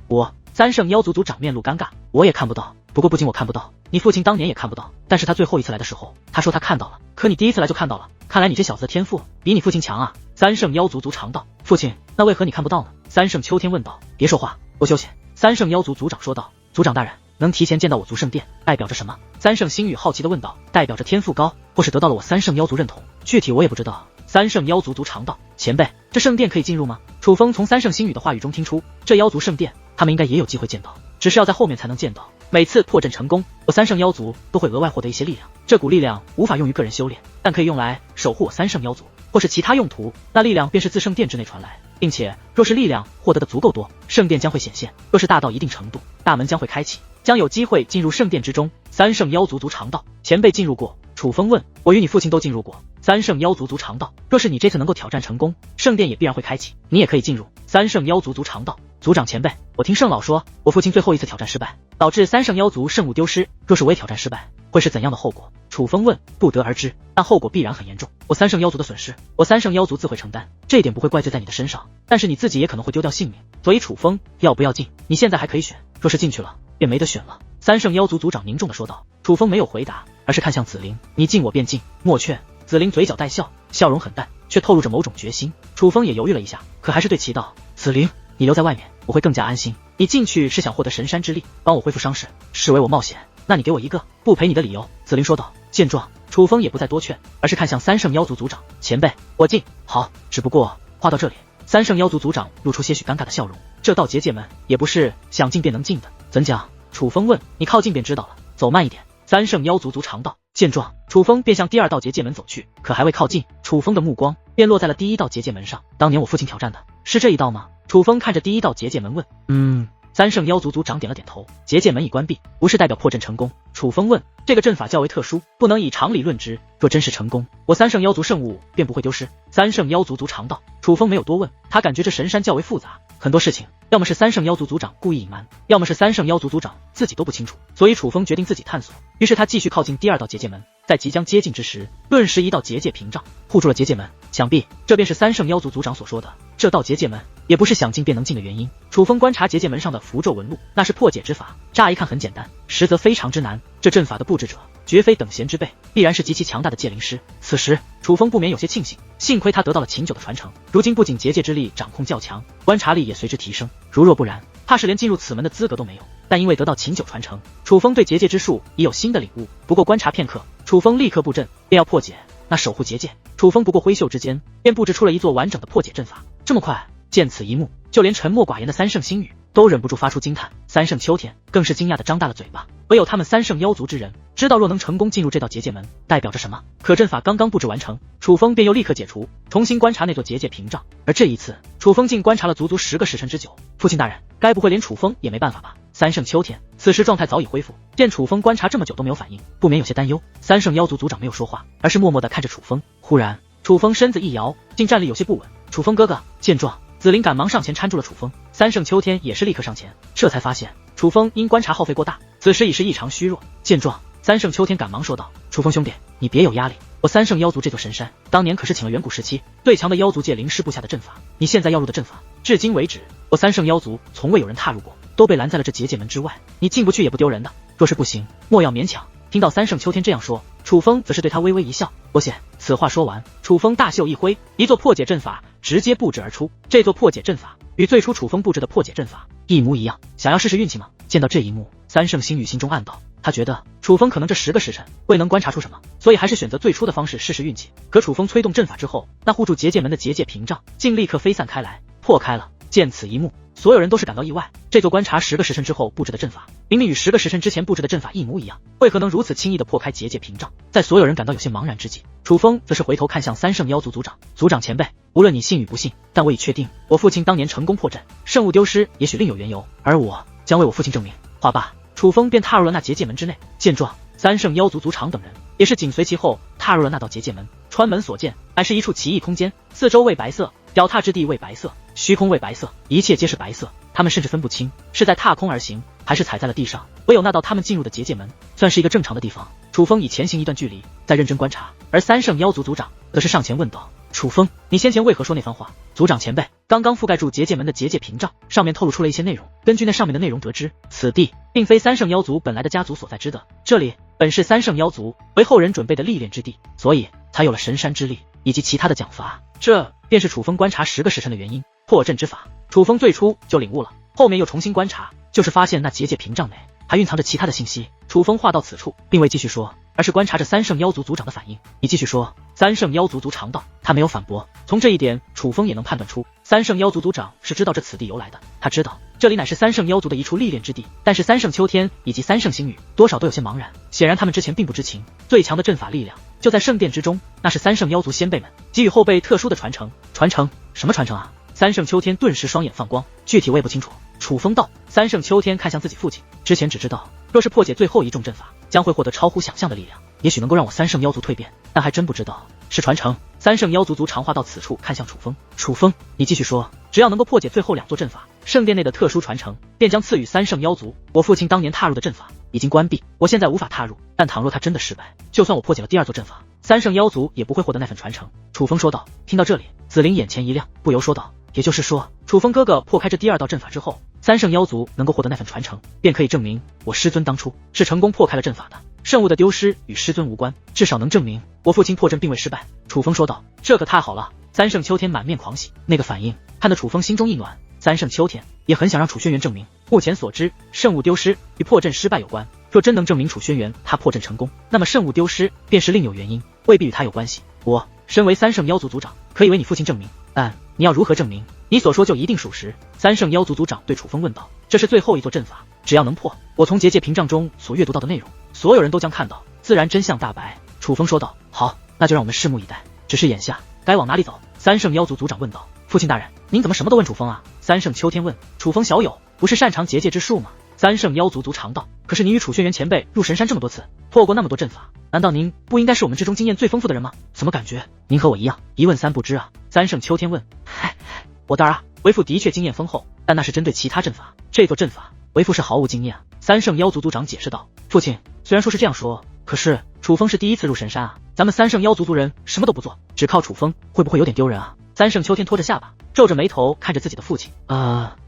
三圣妖族族长面露尴尬，我也看不到。不过不仅我看不到，你父亲当年也看不到，但是他最后一次来的时候，他说他看到了，可你第一次来就看到了，看来你这小子的天赋比你父亲强啊。三圣妖族族长道。父亲，那为何你看不到呢？三圣秋天问道。别说话，多休息。三圣妖族族长说道。族长大人，能提前见到我族圣殿，代表着什么？三圣星宇好奇地问道。代表着天赋高，或是得到了我三圣妖族认同，具体我也不知道。三圣妖族族长道：前辈，这圣殿可以进入吗？楚风从三圣星宇的话语中听出，这妖族圣殿他们应该也有机会见到，只是要在后面才能见到。每次破阵成功，我三圣妖族都会额外获得一些力量，这股力量无法用于个人修炼，但可以用来守护我三圣妖族，或是其他用途。那力量便是自圣殿之内传来，并且若是力量获得的足够多，圣殿将会显现；若是大到一定程度，大门将会开启，将有机会进入圣殿之中。三圣妖族族长道：前辈进入过？楚风问。我与你父亲都进入过。三圣妖族族长道：若是你这次能够挑战成功，圣殿也必然会开启，你也可以进入。三圣妖族族长道：族长前辈，我听圣老说，我父亲最后一次挑战失败，导致三圣妖族圣物丢失，若是我也挑战失败，会是怎样的后果？楚风问。不得而知，但后果必然很严重。我三圣妖族的损失，我三圣妖族自会承担，这一点不会怪罪在你的身上，但是你自己也可能会丢掉性命。所以楚风，要不要进，你现在还可以选，若是进去了，便没得选了。三圣妖族族长凝重地说道。楚风没有回答，而是看向紫菱。你进我便进，莫劝。紫菱嘴角带笑，笑容很淡，却透露着某种决心。楚风也犹豫了一下，可还是对其道：紫菱，你留在外面，我会更加安心。你进去是想获得神山之力，帮我恢复伤势，视为我冒险，那你给我一个不陪你的理由。紫菱说道。见状，楚风也不再多劝，而是看向三圣妖族族长：前辈，我进。好，只不过话到这里，三圣妖族族长露出些许尴尬的笑容。这道结界门也不是想进便能进的，怎讲？楚风问。你靠近便知道了，走慢一点。三圣妖族族长道。见状，楚风便向第二道结界门走去，可还未靠近，楚风的目光便落在了第一道结界门上。当年我父亲挑战的是这一道吗？楚风看着第一道结界门问。三圣妖族族长点了点头。结界门已关闭，不是代表破阵成功。楚风问。这个阵法较为特殊，不能以常理论之，若真是成功，我三圣妖族圣物便不会丢失。三圣妖族族长道。楚风没有多问，他感觉这神山较为复杂，很多事情要么是三圣妖族族长故意隐瞒，要么是三圣妖族族长自己都不清楚，所以楚风决定自己探索。于是他继续靠近第二道结界门，在即将接近之时，顿时一道结界屏障护住了结界门。想必这便是三圣妖族族长所说的这道结界门也不是想进便能进的原因。楚风观察结界门上的符咒纹路，那是破解之法，乍一看很简单，实则非常之难。这阵法的布置者绝非等闲之辈，必然是极其强大的界灵师。此时楚风不免有些庆幸，幸亏他得到了秦九的传承，如今不仅结界之力掌控较强，观察力也随之提升，如若不然，怕是连进入此门的资格都没有。但因为得到秦九传承，楚风对结界之术已有新的领悟。不过观察片刻，楚风立刻布阵，便要破解那守护结界。楚风不过挥袖之间，便布置出了一座完整的破解阵法。这么快，见此一幕，就连沉默寡言的三圣星宇都忍不住发出惊叹，三圣秋天更是惊讶地张大了嘴巴。唯有他们三圣妖族之人知道，若能成功进入这道结界门，代表着什么。可阵法刚刚布置完成，楚风便又立刻解除，重新观察那座结界屏障。而这一次，楚风竟观察了足足10个时辰之久。父亲大人，该不会连楚风也没办法吧？三圣秋天此时状态早已恢复，见楚风观察这么久都没有反应，不免有些担忧。三圣妖族族长没有说话，而是默默地看着楚风。忽然，楚风身子一摇，竟站立有些不稳。楚风哥哥！见状，紫菱赶忙上前搀住了楚风，三圣秋天也是立刻上前，这才发现楚风因观察耗费过大，此时已是异常虚弱。见状，三圣秋天赶忙说道：楚风兄弟，你别有压力，我三圣妖族这座神山当年可是请了远古时期最强的妖族界灵师布下的阵法，你现在要入的阵法，至今为止我三圣妖族从未有人踏入过，都被拦在了这结界门之外，你进不去也不丢人的，若是不行，莫要勉强。听到三圣秋天这样说，楚风则是对他微微一笑。多谢。此话说完，楚风大袖一挥，一座破解阵法直接布置而出。这座破解阵法与最初楚风布置的破解阵法一模一样。想要试试运气吗？见到这一幕，三圣星宇心中暗道，他觉得楚风可能这10个时辰未能观察出什么，所以还是选择最初的方式试试运气。可楚风催动阵法之后，那护住结界门的结界屏障竟立刻飞散开来，破开了。见此一幕，所有人都是感到意外。这座观察10个时辰之后布置的阵法，明明与10个时辰之前布置的阵法一模一样，为何能如此轻易地破开结界屏障？在所有人感到有些茫然之际，楚风则是回头看向三圣妖族族长：族长前辈，无论你信与不信，但我已确定，我父亲当年成功破阵，圣物丢失也许另有缘由，而我将为我父亲证明。话罢，楚风便踏入了那结界门之内。见状，三圣妖族族长等人也是紧随其后踏入了那道结界门。穿门所见，乃是一处奇异空间，四周为白色，脚踏之地为白色，虚空为白色，一切皆是白色。他们甚至分不清是在踏空而行，还是踩在了地上。唯有那道他们进入的结界门，算是一个正常的地方。楚风已前行一段距离，在认真观察，而三圣妖族族长则是上前问道：楚风，你先前为何说那番话？族长前辈，刚刚覆盖住结界门的结界屏障上面透露出了一些内容，根据那上面的内容得知，此地并非三圣妖族本来的家族所在之的，这里本是三圣妖族为后人准备的历练之地，所以才有了神山之力以及其他的讲法。这便是楚风观察10个时辰的原因。破阵之法，楚风最初就领悟了，后面又重新观察，就是发现那结界屏障内还蕴藏着其他的信息。楚风话到此处，并未继续说，而是观察着三圣妖族族长的反应。你继续说。三圣妖族族长道。他没有反驳。从这一点，楚风也能判断出，三圣妖族族长是知道这此地由来的。他知道这里乃是三圣妖族的一处历练之地，但是三圣秋天以及三圣星宇多少都有些茫然。显然他们之前并不知情，最强的阵法力量就在圣殿之中，那是三圣妖族先辈们给予后辈特殊的传承。传承？什么传承啊？三圣秋天顿时双眼放光，具体我也不清楚。楚风道。三圣秋天看向自己父亲，之前只知道若是破解最后一重阵法，将会获得超乎想象的力量，也许能够让我三圣妖族蜕变，但还真不知道是传承。三圣妖族族长话到此处，看向楚风。楚风，你继续说。只要能够破解最后2座阵法，圣殿内的特殊传承便将赐予三圣妖族。我父亲当年踏入的阵法已经关闭，我现在无法踏入，但倘若他真的失败，就算我破解了第2座阵法，三圣妖族也不会获得那份传承。楚风说道。听到这里，紫菱眼前一亮，不由说道，也就是说，楚风哥哥破开这第2道阵法之后，三圣妖族能够获得那份传承，便可以证明我师尊当初是成功破开了阵法的。圣物的丢失与师尊无关，至少能证明我父亲破阵并未失败。楚风说道。这可太好了。三圣秋天满面狂喜，那个反应看得楚风心中一暖。三圣秋天也很想让楚轩辕证明，目前所知圣物丢失与破阵失败有关，若真能证明楚轩辕他破阵成功，那么圣物丢失便是另有原因，未必与他有关系。我身为三圣妖族族长，可以为你父亲证明，但你要如何证明你所说就一定属实？三圣妖族族长对楚风问道。这是最后一座阵法，只要能破，我从结界屏障中所阅读到的内容，所有人都将看到，自然真相大白。楚风说道。好，那就让我们拭目以待。只是眼下该往哪里走？三圣妖族族长问道。父亲大人，您怎么什么都问楚风啊？三圣秋天问。楚风小友不是擅长结界之术吗？三圣妖族族长道。可是您与楚轩辕前辈入神山这么多次，破过那么多阵法，难道您不应该是我们之中经验最丰富的人吗？怎么感觉您和我一样一问三不知啊？三圣秋天问。嗨，我的儿啊，为父的确经验丰厚，但那是针对其他阵法，这座阵法为父是毫无经验啊。三圣妖族族长解释道。父亲虽然说是这样说，可是楚风是第一次入神山啊，咱们三圣妖族族人什么都不做，只靠楚风，会不会有点丢人啊？三圣秋天拖着下巴，皱着眉头看着自己的父亲。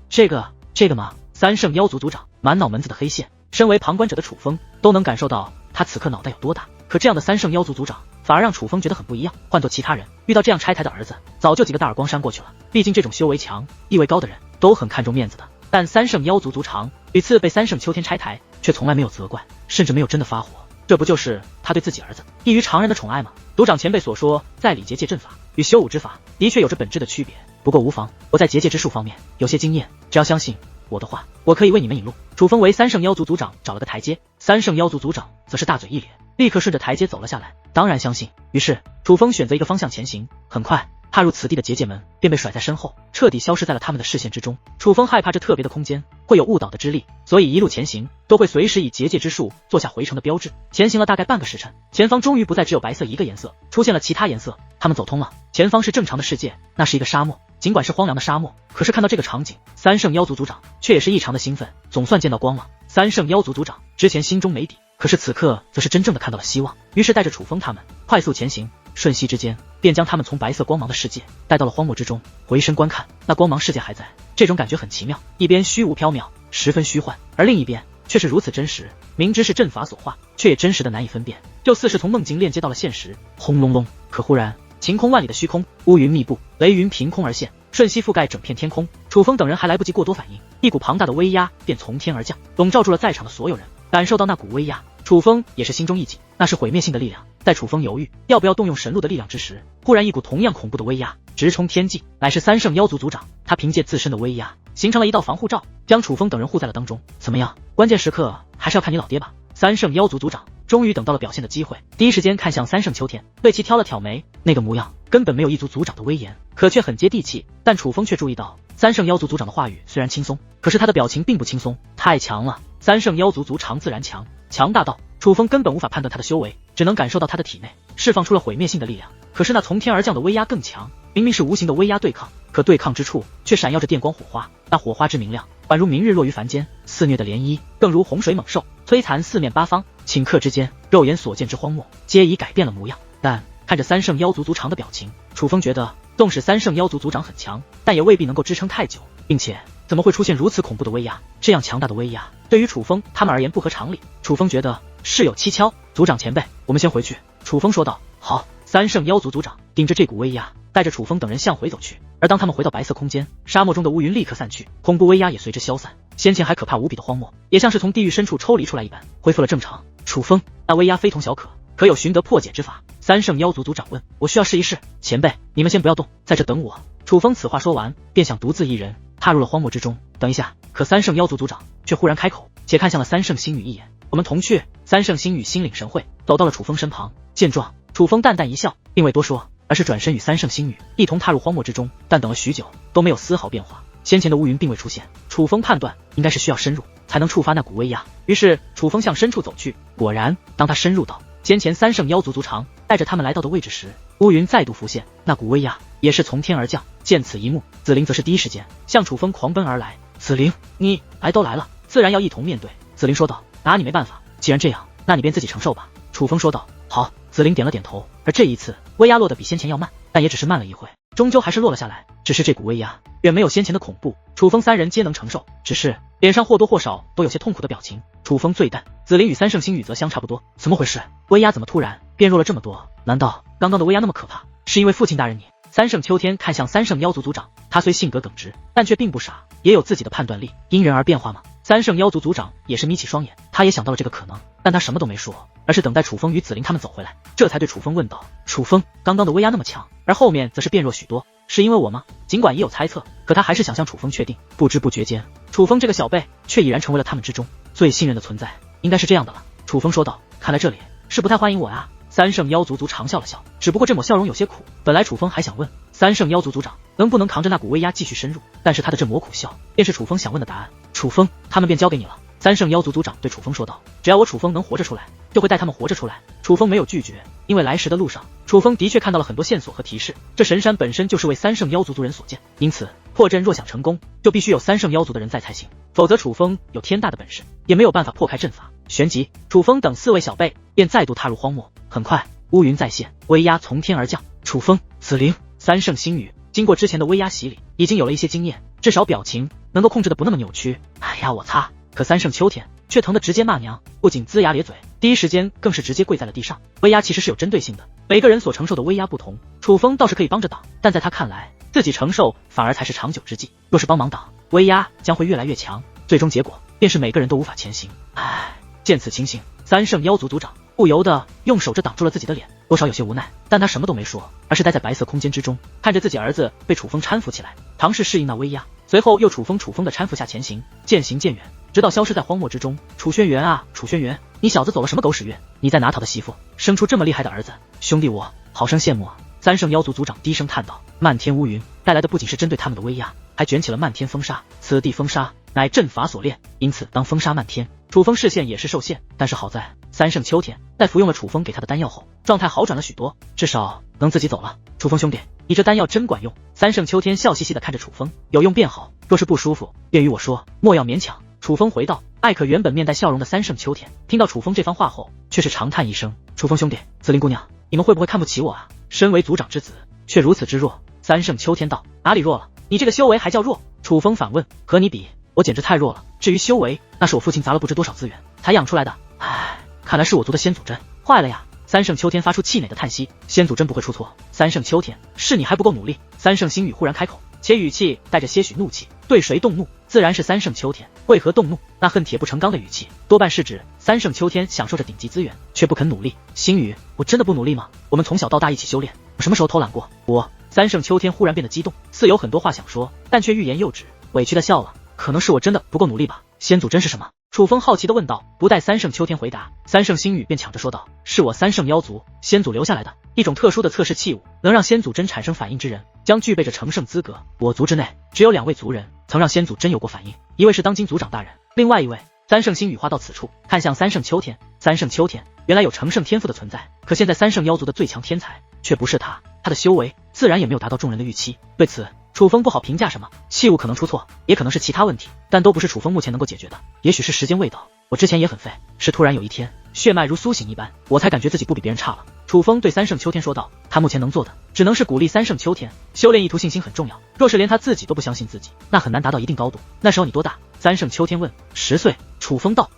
这个吗？三圣妖族族长满脑门子的黑线，身为旁观者的楚风都能感受到他此刻脑袋有多大。可这样的三圣妖族族长反而让楚风觉得很不一样，换做其他人遇到这样拆台的儿子，早就几个大耳光扇过去了。毕竟这种修为强、地位高的人都很看重面子的，但三圣妖族族长屡次被三圣秋天拆台，却从来没有责怪，甚至没有真的发火。这不就是他对自己儿子异于常人的宠爱吗？族长前辈所说在理结界阵法与修武之法的确有着本质的区别，不过无妨，我在结界之术方面有些经验，只要相信我的话，我可以为你们引路。楚风为三圣妖族族长找了个台阶，三圣妖族族长则是大嘴一咧，立刻顺着台阶走了下来。当然相信。于是楚风选择一个方向前行，很快踏入此地的结界门便被甩在身后，彻底消失在了他们的视线之中。楚风害怕这特别的空间会有误导的之力，所以一路前行都会随时以结界之术做下回程的标志。前行了大概半个时辰，前方终于不再只有白色一个颜色，出现了其他颜色。他们走通了，前方是正常的世界，那是一个沙漠。尽管是荒凉的沙漠，可是看到这个场景，三圣妖族族长却也是异常的兴奋，总算见到光了。三圣妖族族长之前心中没底，可是此刻则是真正的看到了希望，于是带着楚风他们快速前行，瞬息之间便将他们从白色光芒的世界带到了荒漠之中。回身观看，那光芒世界还在，这种感觉很奇妙，一边虚无缥缈，十分虚幻，而另一边却是如此真实，明知是阵法所化，却也真实的难以分辨，就似是从梦境链接到了现实。轰隆隆！可忽然晴空万里的虚空，乌云密布，雷云凭空而现，瞬息覆盖整片天空。楚风等人还来不及过多反应，一股庞大的威压便从天而降，笼罩住了在场的所有人。感受到那股威压，楚风也是心中一紧，那是毁灭性的力量。在楚风犹豫要不要动用神路的力量之时，忽然一股同样恐怖的威压直冲天际，乃是三圣妖族族长。他凭借自身的威压形成了一道防护罩，将楚风等人护在了当中。怎么样，关键时刻还是要看你老爹吧。三圣妖族族长终于等到了表现的机会，第一时间看向三圣秋天，对其挑了挑眉，那个模样根本没有一族族长的威严，可却很接地气。但楚风却注意到，三圣妖族族长的话语虽然轻松，可是他的表情并不轻松，太强了。三圣妖族族长自然强，强大到楚风根本无法判断他的修为，只能感受到他的体内释放出了毁灭性的力量。可是那从天而降的威压更强，明明是无形的威压对抗，可对抗之处却闪耀着电光火花，那火花之明亮宛如明日落于凡间，肆虐的涟漪更如洪水猛兽，摧残四面八方。顷刻之间，肉眼所见之荒漠皆已改变了模样。但看着三圣妖族族长的表情，楚风觉得纵使三圣妖族族长很强，但也未必能够支撑太久，并且怎么会出现如此恐怖的威压？这样强大的威压对于楚风他们而言不合常理。楚风觉得事有蹊跷，族长前辈，我们先回去。楚风说道。好。三圣妖族族长顶着这股威压，带着楚风等人向回走去。而当他们回到白色空间，沙漠中的乌云立刻散去，恐怖威压也随之消散，先前还可怕无比的荒漠也像是从地狱深处抽离出来一般，恢复了正常。楚风，那威压非同小可有寻得破解之法？三圣妖族族长问。我需要试一试。前辈，你们先不要动，在这等我。楚风此话说完，便想独自一人踏入了荒漠之中。等一下，可三圣妖族族长却忽然开口，且看向了三圣星宇一眼。我们同去。三圣星宇心领神会，走到了楚风身旁。见状，楚风淡淡一笑，并未多说，而是转身与三圣星宇一同踏入荒漠之中。但等了许久，都没有丝毫变化，先前的乌云并未出现。楚风判断应该是需要深入才能触发那股威压，于是楚风向深处走去。果然，当他深入到先前三圣妖族族长带着他们来到的位置时，乌云再度浮现，那股威压也是从天而降。见此一幕，紫菱则是第一时间向楚风狂奔而来。紫菱，你来都来了，自然要一同面对。紫菱说道。拿你没办法，既然这样，那你便自己承受吧。楚风说道。好。紫菱点了点头。而这一次威压落得比先前要慢，但也只是慢了一会，终究还是落了下来。只是这股威压远没有先前的恐怖，楚风三人皆能承受，只是脸上或多或少都有些痛苦的表情。楚风最淡，紫菱与三圣星宇则相差不多。怎么回事？威压怎么突然变弱了这么多？难道刚刚的威压那么可怕，是因为父亲大人你？三圣秋天看向三圣妖族族长，他虽性格耿直，但却并不傻，也有自己的判断力，因人而变化吗？三圣妖族族长也是眯起双眼，他也想到了这个可能，但他什么都没说，而是等待楚风与紫菱他们走回来，这才对楚风问道。楚风，刚刚的威压那么强，而后面则是变弱许多，是因为我吗？尽管也有猜测，可他还是想向楚风确定。不知不觉间，楚风这个小辈却已然成为了他们之中最信任的存在。应该是这样的了，楚风说道。看来这里是不太欢迎我呀。三圣妖族族长笑了笑，只不过这抹笑容有些苦。本来楚风还想问三圣妖族族长能不能扛着那股威压继续深入，但是他的这抹苦笑便是楚风想问的答案。楚风，他们便交给你了。三圣妖族族长对楚风说道。只要我楚风能活着出来，就会带他们活着出来。楚风没有拒绝，因为来时的路上，楚风的确看到了很多线索和提示。这神山本身就是为三圣妖族族人所建，因此破阵若想成功，就必须有三圣妖族的人在才行，否则楚风有天大的本事，也没有办法破开阵法。旋即，楚风等4位小辈便再度踏入荒漠。很快，乌云再现，威压从天而降。楚风、紫菱、三圣星宇经过之前的威压洗礼，已经有了一些经验，至少表情能够控制的不那么扭曲。哎呀，我擦！可三圣秋天却疼得直接骂娘，不仅龇牙咧嘴，第一时间更是直接跪在了地上。威压其实是有针对性的，每个人所承受的威压不同，楚风倒是可以帮着挡，但在他看来，自己承受反而才是长久之计。若是帮忙挡，威压将会越来越强，最终结果便是每个人都无法前行。唉，见此情形，三圣妖族族长不由得用手遮挡住了自己的脸，多少有些无奈，但他什么都没说，而是待在白色空间之中，看着自己儿子被楚风搀扶起来，尝试适应那威压，随后又楚风的搀扶下前行，渐行渐远，直到消失在荒漠之中。楚轩辕啊，楚轩辕，你小子走了什么狗屎运？你在哪讨的媳妇，生出这么厉害的儿子？兄弟我好生羡慕啊！三圣妖族族长低声叹道。漫天乌云带来的不仅是针对他们的威压，还卷起了漫天风沙。此地风沙乃阵法所炼，因此当风沙漫天，楚风视线也是受限。但是好在三圣秋天在服用了楚风给他的丹药后，状态好转了许多，至少能自己走了。楚风兄弟，你这丹药真管用。三圣秋天笑嘻嘻地看着楚风，有用便好，若是不舒服，便与我说，莫要勉强。楚风回道。艾可原本面带笑容的三圣秋天听到楚风这番话后，却是长叹一声。楚风兄弟，紫菱姑娘，你们会不会看不起我啊？身为族长之子，却如此之弱。三圣秋天道。哪里弱了？你这个修为还叫弱？楚风反问。和你比，我简直太弱了。至于修为，那是我父亲砸了不知多少资源才养出来的。唉，看来是我族的先祖针坏了呀。三圣秋天发出气馁的叹息。先祖针不会出错。三圣秋天，是你还不够努力。三圣星宇忽然开口，且语气带着些许怒气。对谁动怒？自然是三圣秋天。为何动怒？那恨铁不成钢的语气，多半是指三圣秋天享受着顶级资源，却不肯努力。星宇，我真的不努力吗？我们从小到大一起修炼，我什么时候偷懒过？三圣秋天忽然变得激动，似有很多话想说，但却欲言又止，委屈的笑了。可能是我真的不够努力吧。先祖针是什么？楚风好奇地问道。不待三圣秋天回答，三圣星宇便抢着说道，是我三圣妖族先祖留下来的一种特殊的测试器物，能让先祖针产生反应之人将具备着成圣资格。我族之内只有2位族人曾让先祖针有过反应，一位是当今族长大人，另外一位……三圣星宇话到此处，看向三圣秋天。三圣秋天原来有成圣天赋的存在，可现在三圣妖族的最强天才却不是他，他的修为自然也没有达到众人的预期。对此楚风不好评价什么，器物可能出错，也可能是其他问题，但都不是楚风目前能够解决的。也许是时间未到，我之前也很废，是突然有一天血脉如苏醒一般，我才感觉自己不比别人差了。楚风对三圣秋天说道。他目前能做的只能是鼓励三圣秋天，修炼意图信心很重要，若是连他自己都不相信自己，那很难达到一定高度。那时候你多大？三圣秋天问。10岁。楚风道。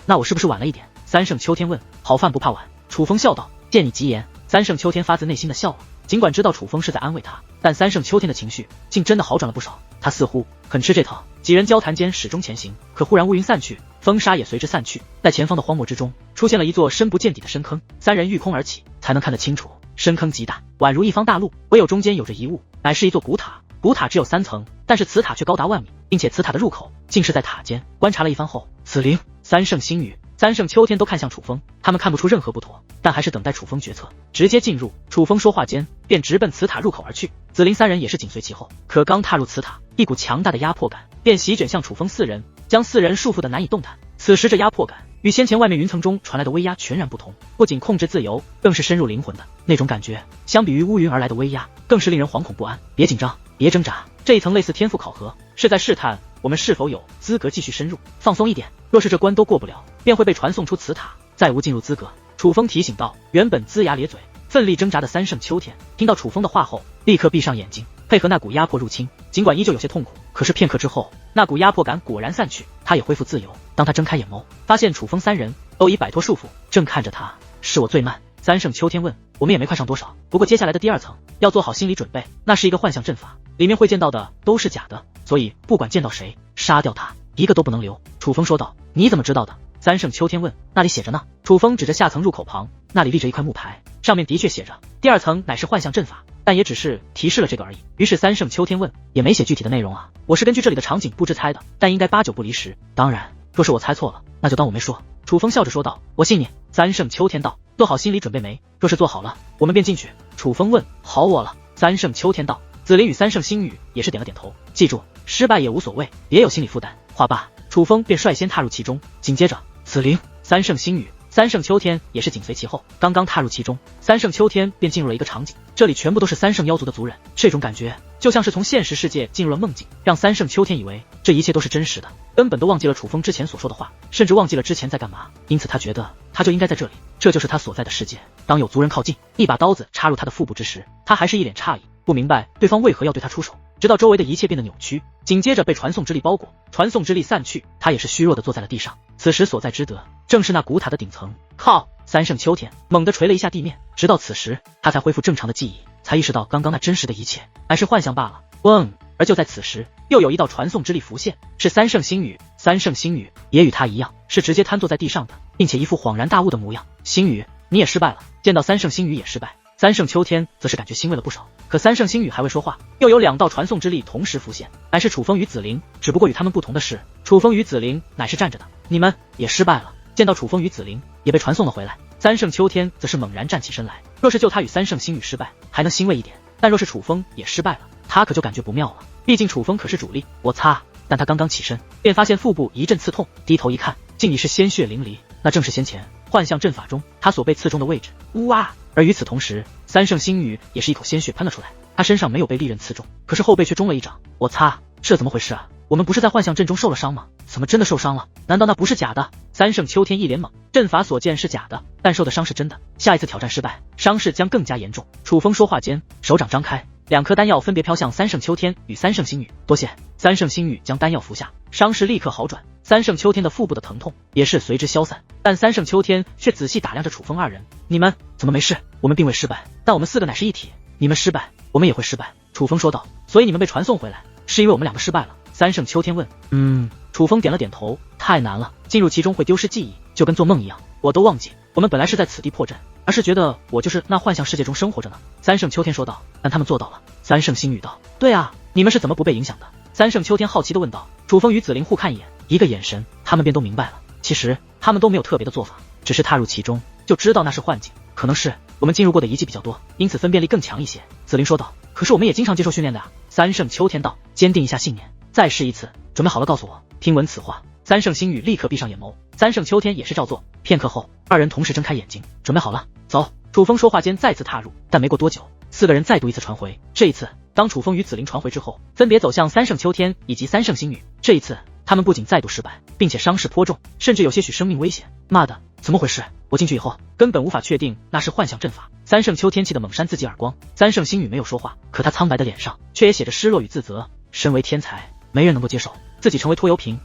那我是不是晚了一点？三圣秋天问。好饭不怕晚。楚风笑道。见你吉言。三圣秋天发自内心的笑了。尽管知道楚风是在安慰他，但三圣秋天的情绪竟真的好转了不少。他似乎很吃这套。几人交谈间始终前行，可忽然乌云散去，风沙也随之散去，在前方的荒漠之中出现了一座深不见底的深坑。三人御空而起，才能看得清楚，深坑极大，宛如一方大陆，唯有中间有着一物，乃是一座古塔。古塔只有3层，但是此塔却高达万米，并且此塔的入口竟是在塔尖。观察了一番后，子灵、三圣星宇、三圣秋天都看向楚风，他们看不出任何不妥，但还是等待楚风决策。直接进入。楚风说话间便直奔此塔入口而去，子灵3人也是紧随其后。可刚踏入此塔，一股强大的压迫感便席卷向楚风4人，将4人束缚得难以动弹。此时这压迫感与先前外面云层中传来的威压全然不同，不仅控制自由，更是深入灵魂的那种感觉。相比于乌云而来的威压，更是令人惶恐不安。别紧张，别挣扎，这一层类似天赋考核，是在试探我们是否有资格继续深入。放松一点，若是这关都过不了，便会被传送出此塔，再无进入资格。楚风提醒道。原本龇牙咧嘴奋力挣扎的三圣秋天听到楚风的话后，立刻闭上眼睛，配合那股压迫入侵。尽管依旧有些痛苦，可是片刻之后，那股压迫感果然散去，他也恢复自由。当他睁开眼眸，发现楚风3人都已摆脱束缚，正看着他。是我最慢。三圣秋天问。我们也没快上多少，不过接下来的第2层要做好心理准备，那是一个幻象阵法，里面会见到的都是假的，所以不管见到谁，杀掉他，一个都不能留。楚风说道。你怎么知道的？三圣秋天问。那里写着呢。楚风指着下层入口旁，那里立着一块木牌，上面的确写着第2层乃是幻象阵法，但也只是提示了这个而已。于是三圣秋天问，也没写具体的内容啊。我是根据这里的场景布置猜的，但应该8、9不离10。当然，若是我猜错了，那就当我没说。楚风笑着说道。我信你。三圣秋天道。做好心理准备没？若是做好了，我们便进去。楚风问。好我了。三圣秋天道。子林与三圣星宇也是点了点头。记住，失败也无所谓，别有心理负担。话罢，楚风便率先踏入其中，紧接着子林、三圣星宇、三圣秋天也是紧随其后。刚刚踏入其中，三圣秋天便进入了一个场景，这里全部都是三圣妖族的族人，这种感觉就像是从现实世界进入了梦境，让三圣秋天以为这一切都是真实的，根本都忘记了楚风之前所说的话，甚至忘记了之前在干嘛。因此他觉得他就应该在这里，这就是他所在的世界。当有族人靠近，一把刀子插入他的腹部之时，他还是一脸诧异，不明白对方为何要对他出手，直到周围的一切变得扭曲，紧接着被传送之力包裹，传送之力散去，他也是虚弱的坐在了地上。此时所在之得正是那古塔的顶层。靠！三圣秋天猛地捶了一下地面，直到此时他才恢复正常的记忆，才意识到刚刚那真实的一切乃是幻象罢了。嗡！而就在此时，又有一道传送之力浮现，是三圣星宇。三圣星宇也与他一样，是直接瘫坐在地上的，并且一副恍然大悟的模样。星宇，你也失败了。见到三圣星宇也失败，三圣秋天则是感觉欣慰了不少。可三圣星宇还未说话，又有2道传送之力同时浮现，乃是楚风与紫灵。只不过与他们不同的是，楚风与紫灵乃是站着的。你们也失败了。见到楚风与紫灵也被传送了回来，三圣秋天则是猛然站起身来。若是就他与三圣星宇失败，还能欣慰一点，但若是楚风也失败了，他可就感觉不妙了。毕竟楚风可是主力。我擦！但他刚刚起身，便发现腹部一阵刺痛，低头一看，竟已是鲜血淋漓，那正是先前幻象阵法中他所被刺中的位置。呜啊！而与此同时，三圣星宇也是一口鲜血喷了出来，他身上没有被利刃刺中，可是后背却中了一掌。我擦！这怎么回事啊？我们不是在幻象阵中受了伤吗？怎么真的受伤了？难道那不是假的？三圣秋天一脸懵，阵法所见是假的，但受的伤是真的。下一次挑战失败，伤势将更加严重。楚风说话间，手掌张开，2颗丹药分别飘向三圣秋天与三圣星宇。多谢。三圣星宇将丹药服下，伤势立刻好转。三圣秋天的腹部的疼痛也是随之消散，但三圣秋天却仔细打量着楚风2人。你们怎么没事？我们并未失败，但我们4个乃是一体，你们失败，我们也会失败。楚风说道。所以你们被传送回来，是因为我们2个失败了？三圣秋天问。楚风点了点头。太难了，进入其中会丢失记忆，就跟做梦一样，我都忘记我们本来是在此地破阵，而是觉得我就是那幻象世界中生活着呢。三圣秋天说道。但他们做到了。三圣星宇道。对啊，你们是怎么不被影响的？三圣秋天好奇地问道。楚风与紫灵互看一眼，一个眼神，他们便都明白了。其实他们都没有特别的做法，只是踏入其中就知道那是幻境。可能是我们进入过的遗迹比较多，因此分辨力更强一些。紫灵说道。可是我们也经常接受训练的啊。三圣秋天道。坚定一下信念，再试一次，准备好了告诉我。听闻此话，三圣星宇立刻闭上眼眸，三圣秋天也是照做。片刻后，2人同时睁开眼睛，准备好了，走。楚风说话间再次踏入，但没过多久，4个人再度一次传回。这一次，当楚风与紫灵传回之后，分别走向三圣秋天以及三圣星宇。这一次，他们不仅再度失败，并且伤势颇重，甚至有些许生命危险。妈的，怎么回事？我进去以后根本无法确定那是幻象阵法。三圣秋天气得猛扇自己耳光。三圣星宇没有说话，可他苍白的脸上却也写着失落与自责。身为天才，没人能够接受自己成为拖油瓶。